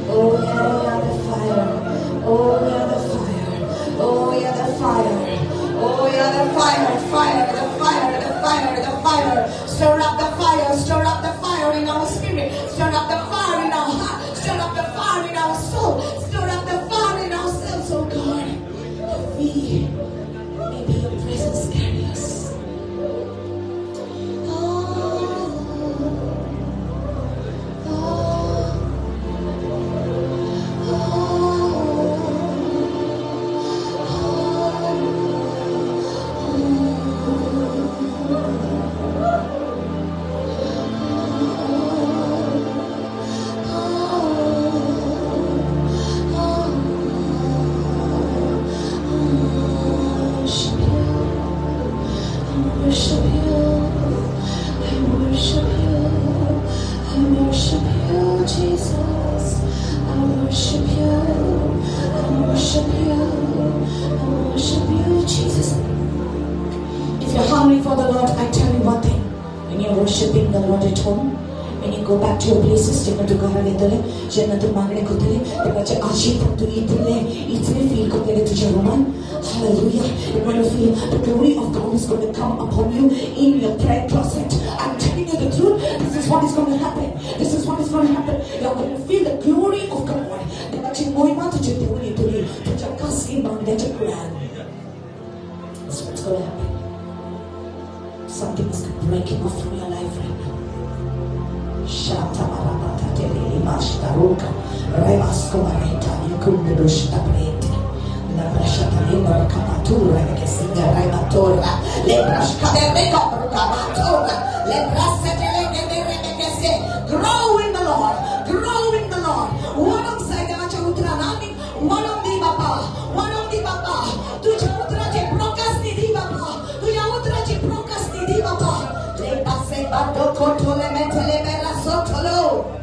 Oh yeah, the fire. worshiping the Lord at home, when you go back to your places, जेन्ना तू घरा येतले, जेन्ना तू मागणे करतले, देवाचे आशीष पण तू इतले feel करतले तुझ्या रूमान. Hallelujah! You're going to feel the glory of God is going to come upon you in your prayer closet. I'm telling you the truth. This is what is going to happen. This is what is going to happen. You're going to feel the glory of God. देवाची महिमा तुझ्या देऊन येतली, तुझ्या कासी मांड्याच्या कुळान. That's what's going to happen. Something is breaking off from your life right now. Shata marabata tele mashtaruka revasko mareta yukunde dushta prete la brashata lima kapatura che singa raimatora le brashka berreko kapatura le brasete le che se grow in the Lord, grow in the Lord. One of side devacha utranani, one of the baba tuja utrache prokasti di baba, tuja utrache prokasti di baba le passe bado kotole metele bera sotolo.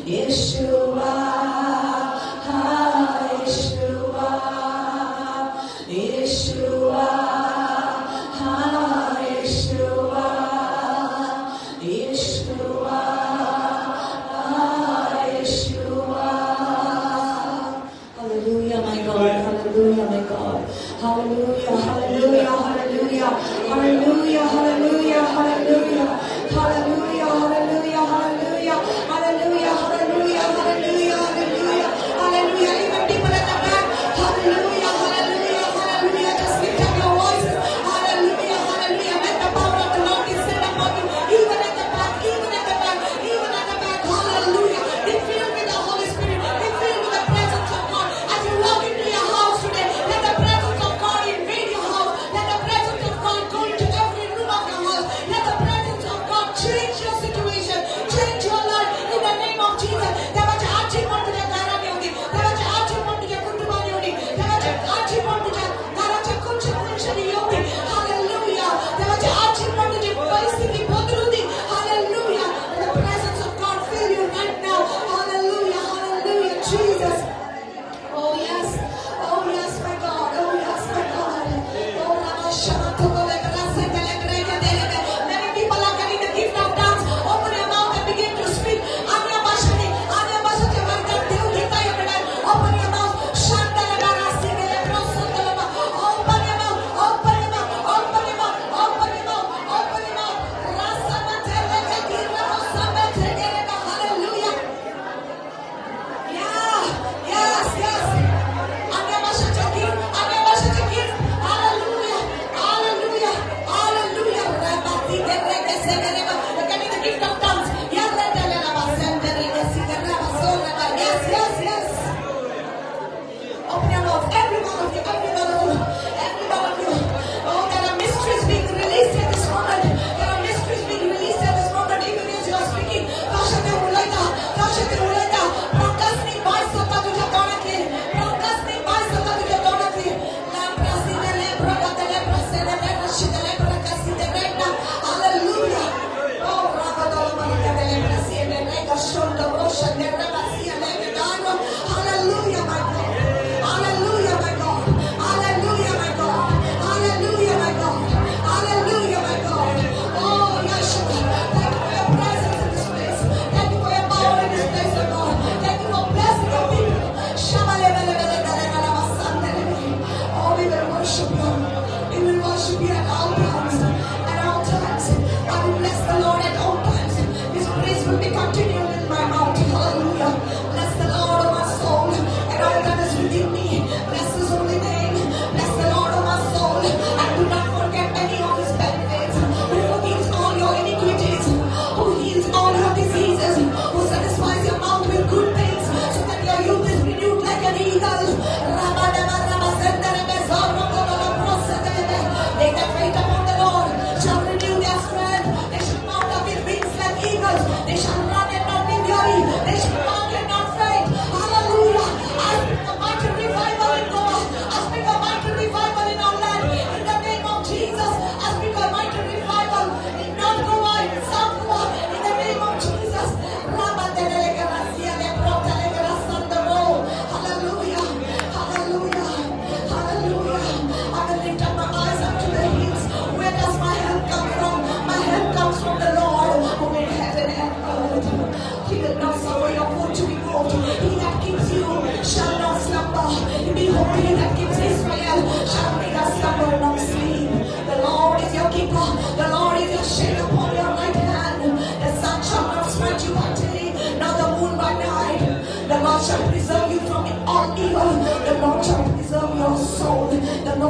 Yeshua.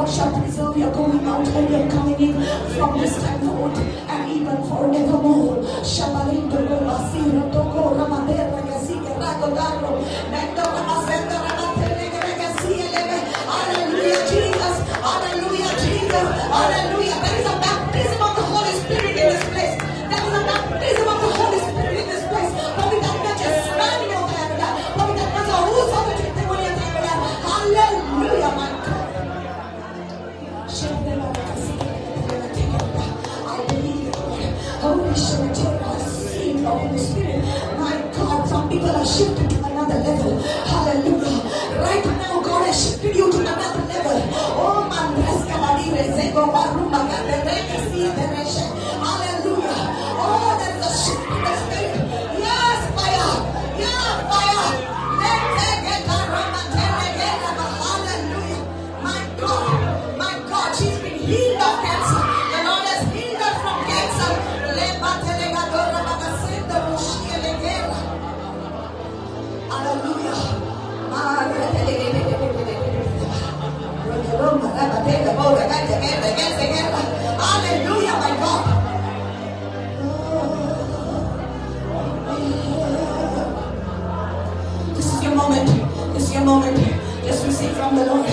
shall preserve your going out and your coming in from this time forward and even forevermore. Shabalindo Basiro Toko Ramadera Gasiga Ragodaro Mendo Ramasenda Ramatele. Hallelujah, Jesus. Hallelujah, Jesus. Hallelujah. There is a baptism of the Holy Spirit in this place. There is a baptism of the Holy Spirit in this place. But we don't just stand in your hand. But we don't know who's over to the one. Hallelujah, my God. I believe, Lord. Holy Spirit, receive the Holy Spirit. My God, some people are shifted to another level. Hallelujah. Right now, God has shifted you to another level. Oh, man, hallelujah. Oh, there is a shift in the spirit. Yes, fire. Yeah, fire. Hallelujah. My God, she's been healed of cancer. The Lord has healed her from cancer. Hallelujah. Hallelujah, my God. This is your moment. This is your moment. Just receive from the Lord.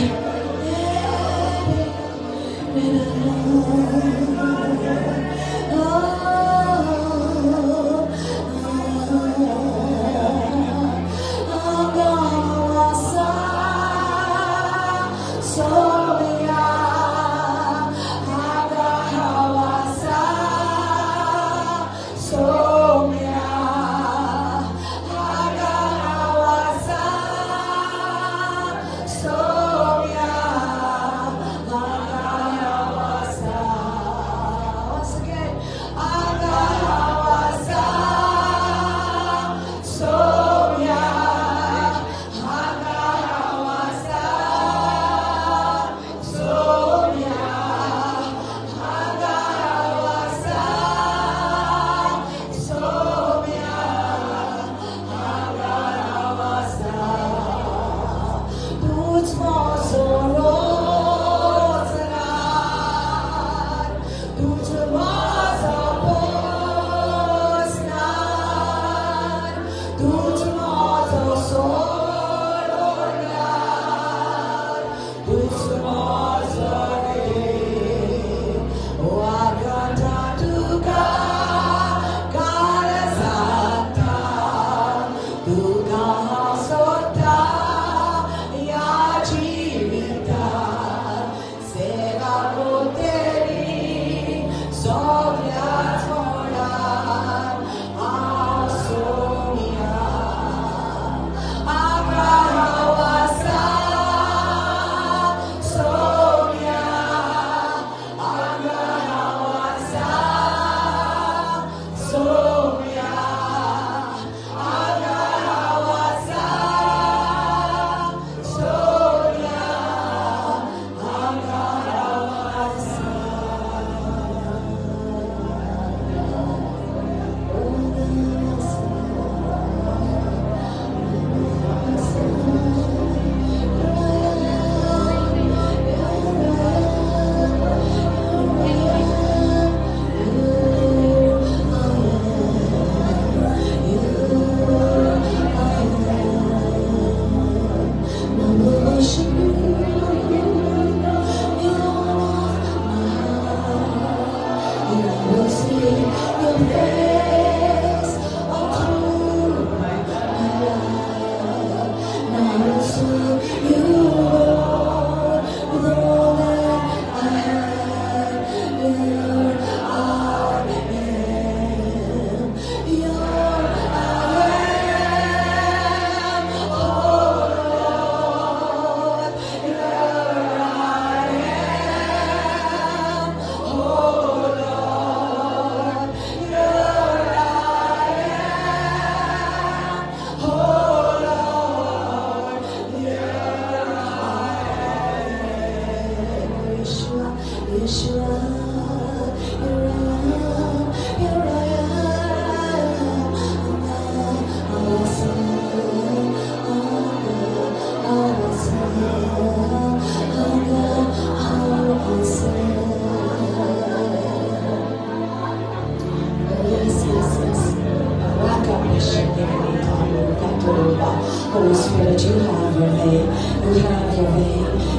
Holy Spirit, you have your way. You have your way.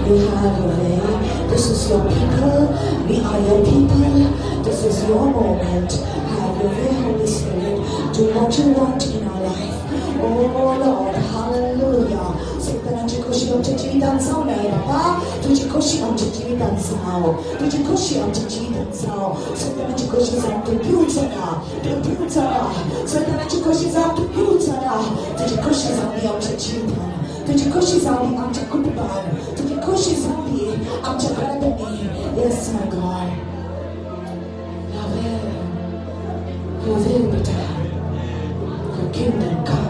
You have your way. This is your people. We are your people. This is your moment. Have your way, Holy Spirit. Do what you want in our life. Oh Lord, hallelujah. सत्तराची खुशी आमच्या जिवितांत जावं नये बाबा. तुझी खुशी आमच्या जिवितांत जावं. तुझी खुशी आमच्या जिवितांत जावं. सत्तराची खुशी जावं तू पिवून चला. तू पिवून चला. सत्तराची खुशी जावं तू पिवून चला. तुझी खुशी जावं आमच्या जिवितांत. तुझी खुशी जावं आमच्या कुटुंबात. तुझी खुशी जावं आमच्या घरांनी. Yes, my God. Your will be done. Your kingdom come.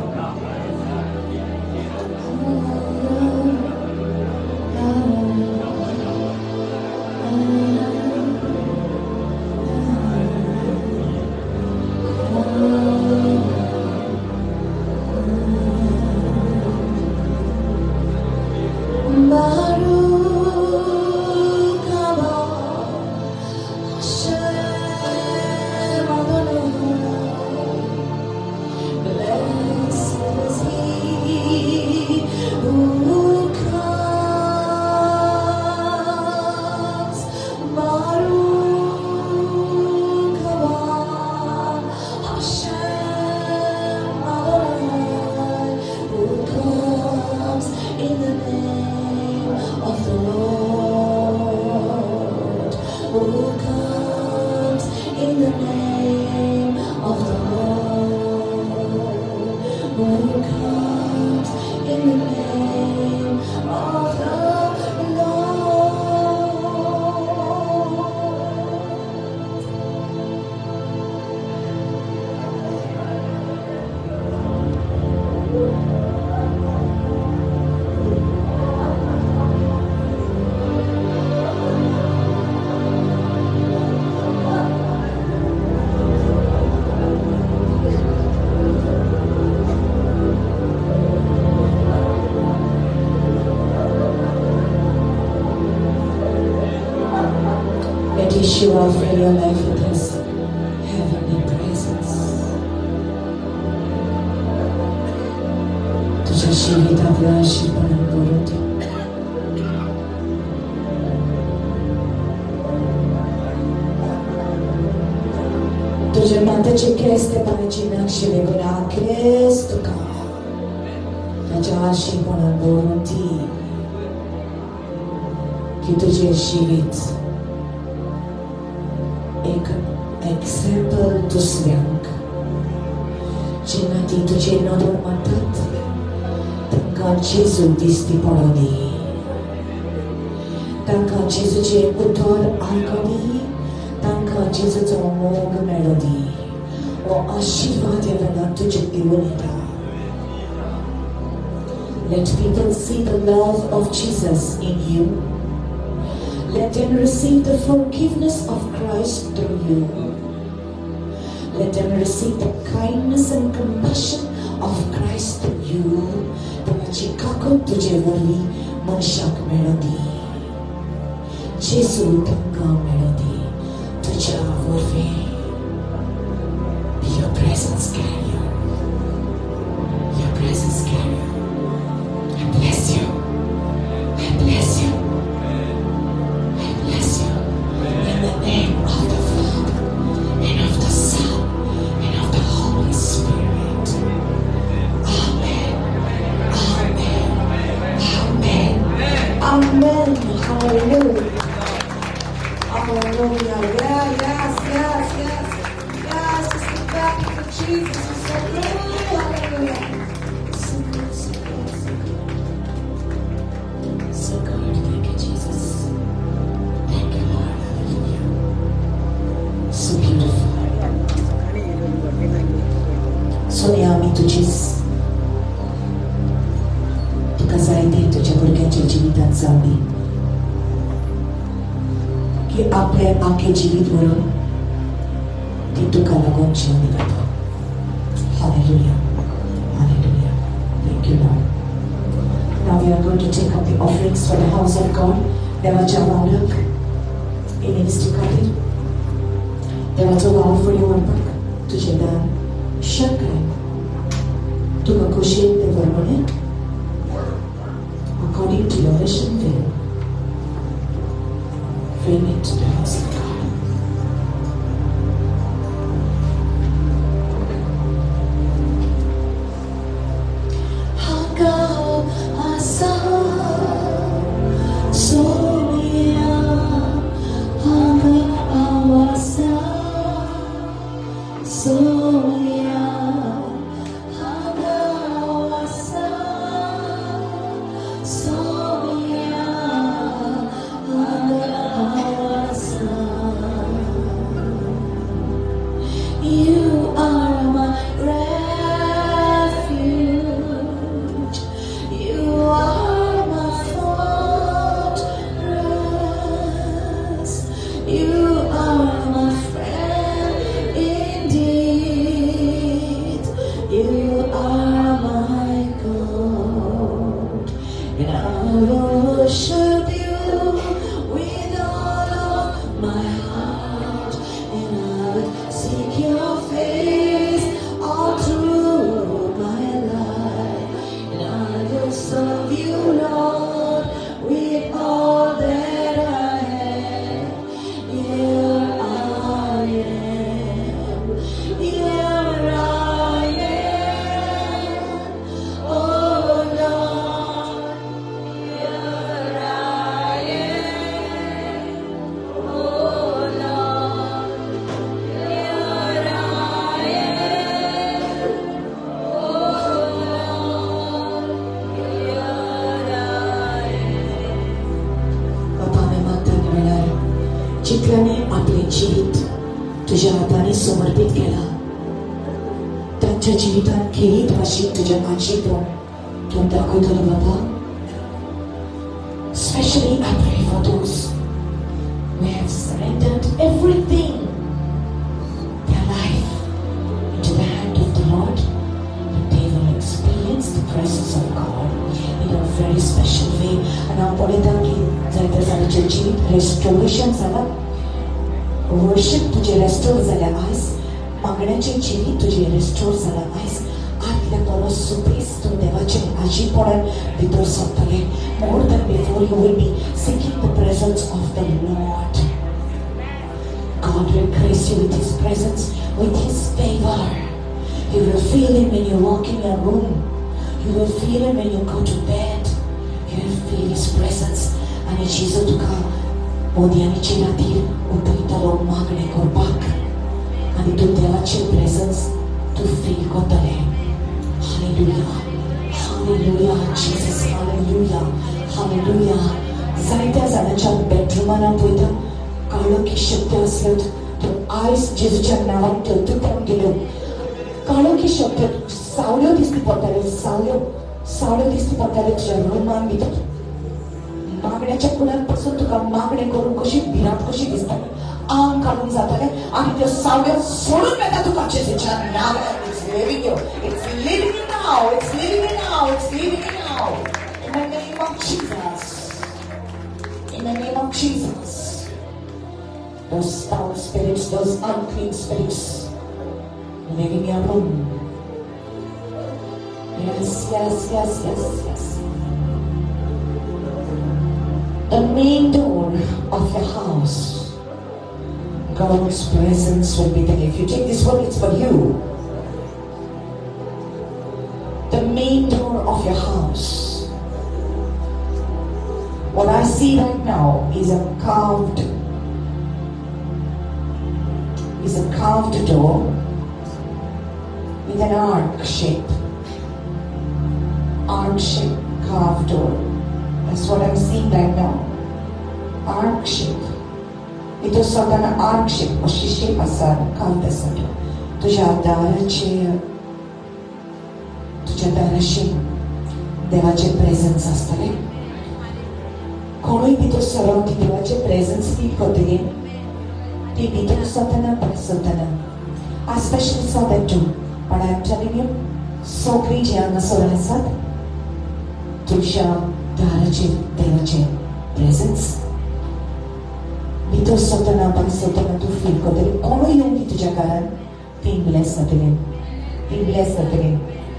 Yeshua, fill your life with His heavenly presence. तुझ्या शिवितातल्या आशीर्वादांवरती तुझ्या मातेचे केस ते पाण्याची नक्षी वेगळा केस तुका त्याच्या आशीर्वादांवरती की तुझे शिवित एक example दुसऱ्यांक जेन्ना ती तुजे नदर मारतात तांकां जेजू दिसती पडोनी तांकां जेजूचे उतर आयकोनी तांकां जेजूचो मोग मेळोनी हो आशीर्वाद येता तुजे दिवून येता. Let people see the love of Jesus in you. Let them receive the forgiveness of Christ through you. Let them receive the kindness and compassion of Christ through you. Tanachi kako tuje wali manshak melody. Jesu tanga melody. Tuja vorve. Be your presence carrier. Your presence carrier. I bless you. I bless you. In the name of the Father, and of the Son, and of the Holy Spirit. Amen. Amen. Amen. Amen. Hallelujah. Hallelujah. Yeah, yes, yes, yes. Yes, just look back at Jesus. He's so good. Hallelujah. So good, so good, so good. So good. Thank you, Jesus. Thank you, Lord. So beautiful. Sonia, मी तुझीच तुका जाय ते तुझ्या भुरग्यांच्या जिवितांत जावली की आपले आखे जिवीत व्हरून ती तुका लागून जिवली वता. Hallelujah. Hallelujah. Thank you, Lord. Now we are going to take up the offerings for the house of God. देवाच्या वावराक हे मिनिस्ट्री खातीर देवाचो वावर फुडें व्हरपाक तुजें दान शक्य तुका खोशयेन ते बरोबरें according to your vision will. Bring it to the house of God. You are my refuge. You are my fortress. You are my friend indeed. You are my God. And I will worship you with all of my heart. And I will seek your face all through my life. And I will serve you, Lord, with all that I have. Here I am. Here I am. Oh Lord, here I am. Oh Lord, here I am. Oh Lord, here I am. बाबा मैं मागता मिळणार चित्राने आपले जीवित तुझ्या हाताने समर्पित केला त्यांच्या जीवितान खेळीत भाषेत तुझ्या माझीतून तू दाखवतो बाबा Especially I pray for those who have surrendered everything their life into the hand of the Lord that they will experience the presence of God in a very special way and I'm पळयता की जायत्या जाणांचे जीवित restoration जाला worship तुझे restore जाल्या आयज मागण्याचे जीवित तुझे restore जाला आयज आतल्या बरो सुपेस तू देवाचे आजीपणान भितर सरतले more than before you will be seeking the presence of the Lord. God will grace you with His presence, with His favor. You will feel Him when you walk in your room. You will feel Him when you go to bed. You will feel His presence. आणि जिजो तुका मोदयांचे रातीर उठयतलो मागणे करपाक आणि तू देवाचे presence तू feel करतले hallelujah hallelujah Jesus hallelujah hallelujah जायत्या जाणांच्या बेडरूमान पळयता काळोखी शब्द आसल्यो तो आयज जेजूच्या नांवान थंतुकान गेलो काळोखी शब्द सावळ्यो दिसती पडटाल्यो सावळ्यो दिसती पडटाल्यो तुज्या रुमान भितर मागण्याच्या कुणांपासून तुका मागणे करून कशी भिरांत कशी दिसताली आंग काढून जाताले आणि त्यो सावळ्यो सोडून येता तुका जेजूच्या नांवान It's living you now It's living you now in the name of Jesus in the name of Jesus those foul spirits those unclean spirits live in your room yes the main door of your house God's presence will be there. If you take this word, it's for you. The main door of your house. What I see right now is a carved door with an arc shape carved door. That's what I'm seeing right now. Arc shape. Ito स्वतःना arc shape अशी shape आसा carved आसा तुझ्या दाराशी देवाचे presence आसतले कोणूय भितर सरोन ती देवाचे प्रेझन्स फील करतली ती भितर स्वतःना बसतना I especially saw that too but I'm telling you सगळीं जी हांगासर आसात तुझ्या दाराचे देवाचे प्रेझन्स भितर स्वतःना बसतना तू फील करतली कोणूय येवन ती तुज्या घरान ती ब्लेस जातली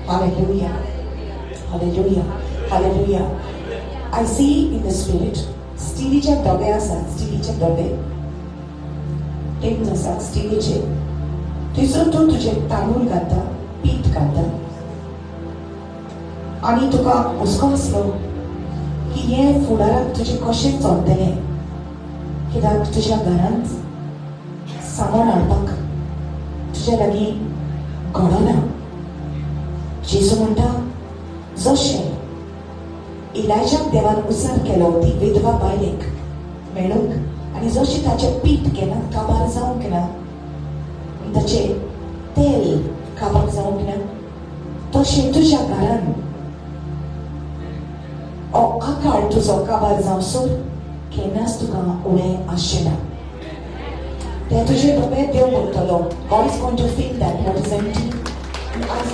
Hallelujah. Hallelujah. Hallelujah. Hallelujah. I see in the spirit स्टिलीचे डबे आसात, स्टिलीचे डबे टिन्स आसात स्टिलीचे. थंयसर तूं तुजें तांदूळ घालता, पीठ घालता आनी तुका हुस्को आसलो की हें फुडाराक तुजें कशें चलतलें, कित्याक तुज्या घरांत सामान हाडपाक तुज्या लागीं घडना. जेजू म्हणटा जशें इलायजाक देवान उसार केलो ती विधवा बायलेक मेळूंक आनी जशें ताचें पीठ केन्ना काबार जावंक ना, ताचें तेल काबार जावंक ना, तशें तुज्या घरान हो आकार तुजो काबार जावसर केन्नाच तुका उणें आसचें ना. ते तुजें डबे देव भरतलो. God is going to fill that what is empty.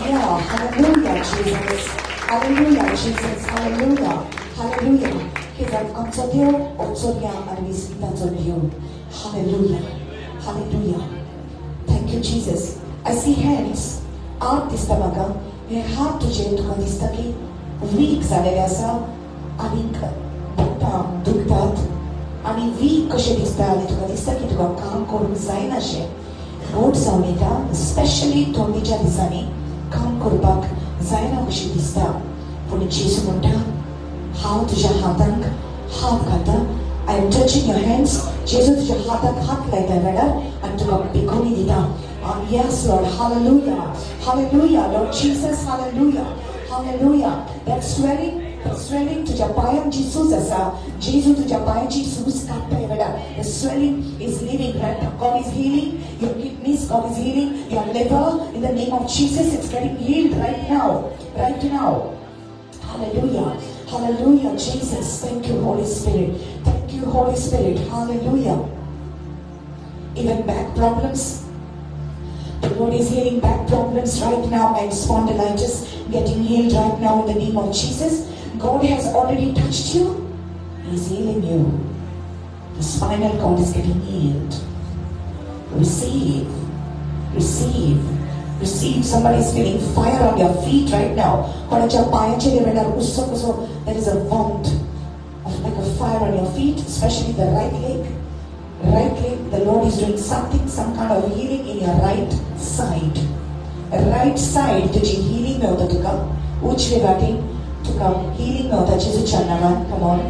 Yeah, hallelujah, Jesus. Hallelujah, Jesus. Hallelujah. Hallelujah. Kidak amco Dew, odsognia arwisitaco Dew. Hallelujah. Hallelujah. Thank you, Jesus. I see hands. Art dista maga. He हात तुझे तुका दिसता की week जालेले आसा आनी बोटां दुखतात आनी वीक कशें दिसता आनी तुका दिसता की तुका काम करूंक जायना अशें. बोट जावन येता, स्पेशली थंडीच्या दिसांनी काम करपाक जायना कशी दिसता. पूण जेजू म्हणटा हांव तुज्या हातांक हात घालता. I am touching your hands. जेजू तुज्या हाताक हात लायता वेळार आनी तुका पिकोनी दिता. Yes, Lord. Hallelujah. Hallelujah. Lord Jesus. Hallelujah. Hallelujah. That swelling तुझ्या पायां जी सूज आसा, जेजू तुझ्या पायांची सूज काडटा वेळार. The swelling is leaving right now. God is healing your kidneys. God is healing your liver. In the name of Jesus, it's getting healed right now. Right now. Hallelujah. Hallelujah, Jesus. Thank you, Holy Spirit. Thank you, Holy Spirit. Hallelujah. Even back problems. The Lord is healing back problems right now and spondylitis getting healed right now in the name of Jesus. God has already touched you. He is healing you. The spinal cord is getting healed. Receive. Receive. Receive. Somebody is feeling fire on your feet right now. There is a warmth of like a fire on your feet, especially the right leg. Right leg, the Lord is doing something, some kind of healing in your right side. Right side, तुझी healing में होता तुका उच्च विभागी तुका healing में होता जेजू चन्नावान. Come on.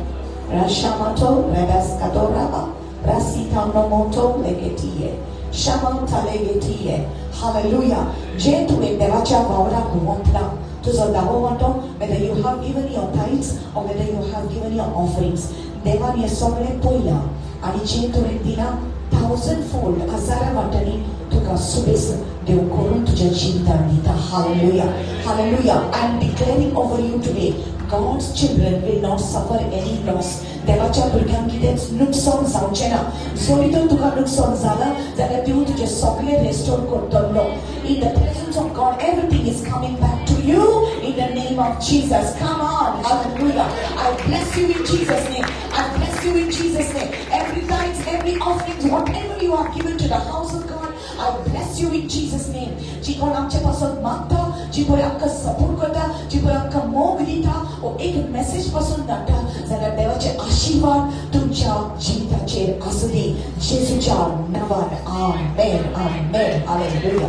Rashamato, Rabas Kadoraba, Rasita Nomoto Legetie, Shamanta Legetie. Hallelujah. Je tu in devacha vaura guwantla. Tuzo dawomato, whether you have given your tithes or whether you have given your offerings. Devan ye somre poila. आणि जे तुवें दिला 1,000-fold हजारा वाटांनी तुका सुबेज देव करून तुज्या जिवितांत दिता. Hallelujah. Hallelujah. I am declaring over you today, God's children will not suffer any loss. देवाच्या भुरग्यांक कितेंच नुकसान जावचें ना. जरी तर तुका नुकसान जालां जाल्यार देव तुजें सगळें रेस्टोर करतलो. In the presence of God, everything is coming back to you in the name of Jesus. Come on. Hallelujah. I bless you in Jesus' name. I bless you in Jesus' name. Every tithe, every offering, whatever you are given to the house of God, I bless you in Jesus' name. जी कोण आमच्या पासून मागता, जी कोण आमकां support करता, जी कोण आमकां मोग दिता, ओ एक मेसेज पासून धाडटा, जाल्यार देवाचे आशीर्वाद तुमच्या जिविताचेर आसूं दी. जेजूच्या नांवान. आमेन. आमेन. Hallelujah.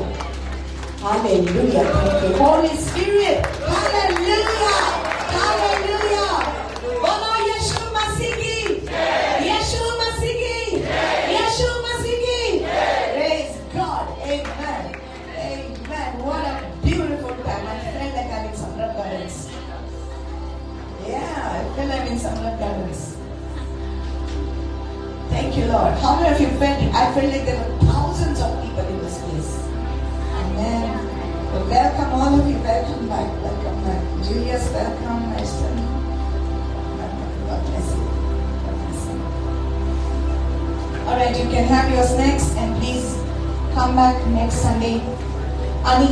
Hallelujah. Thank you, Holy Spirit. Hallelujah. Hallelujah. Bola Yeshua Masih ki. Yeshua Masih ki. Yeshua Masih ki. Praise God. Amen. Amen. What a beautiful time. I feel like I'm in Samrat Gardens. Yeah, I feel like I'm in Samrat Gardens. Thank you, Lord. How many of you felt it? I felt like there were thousands of people in this place. Amen. Well, welcome all of you. Welcome back. Welcome back. Julius, welcome. Ashton. Welcome. God bless you. God bless you. All right, you can have your snacks and please come back next Sunday. Ani.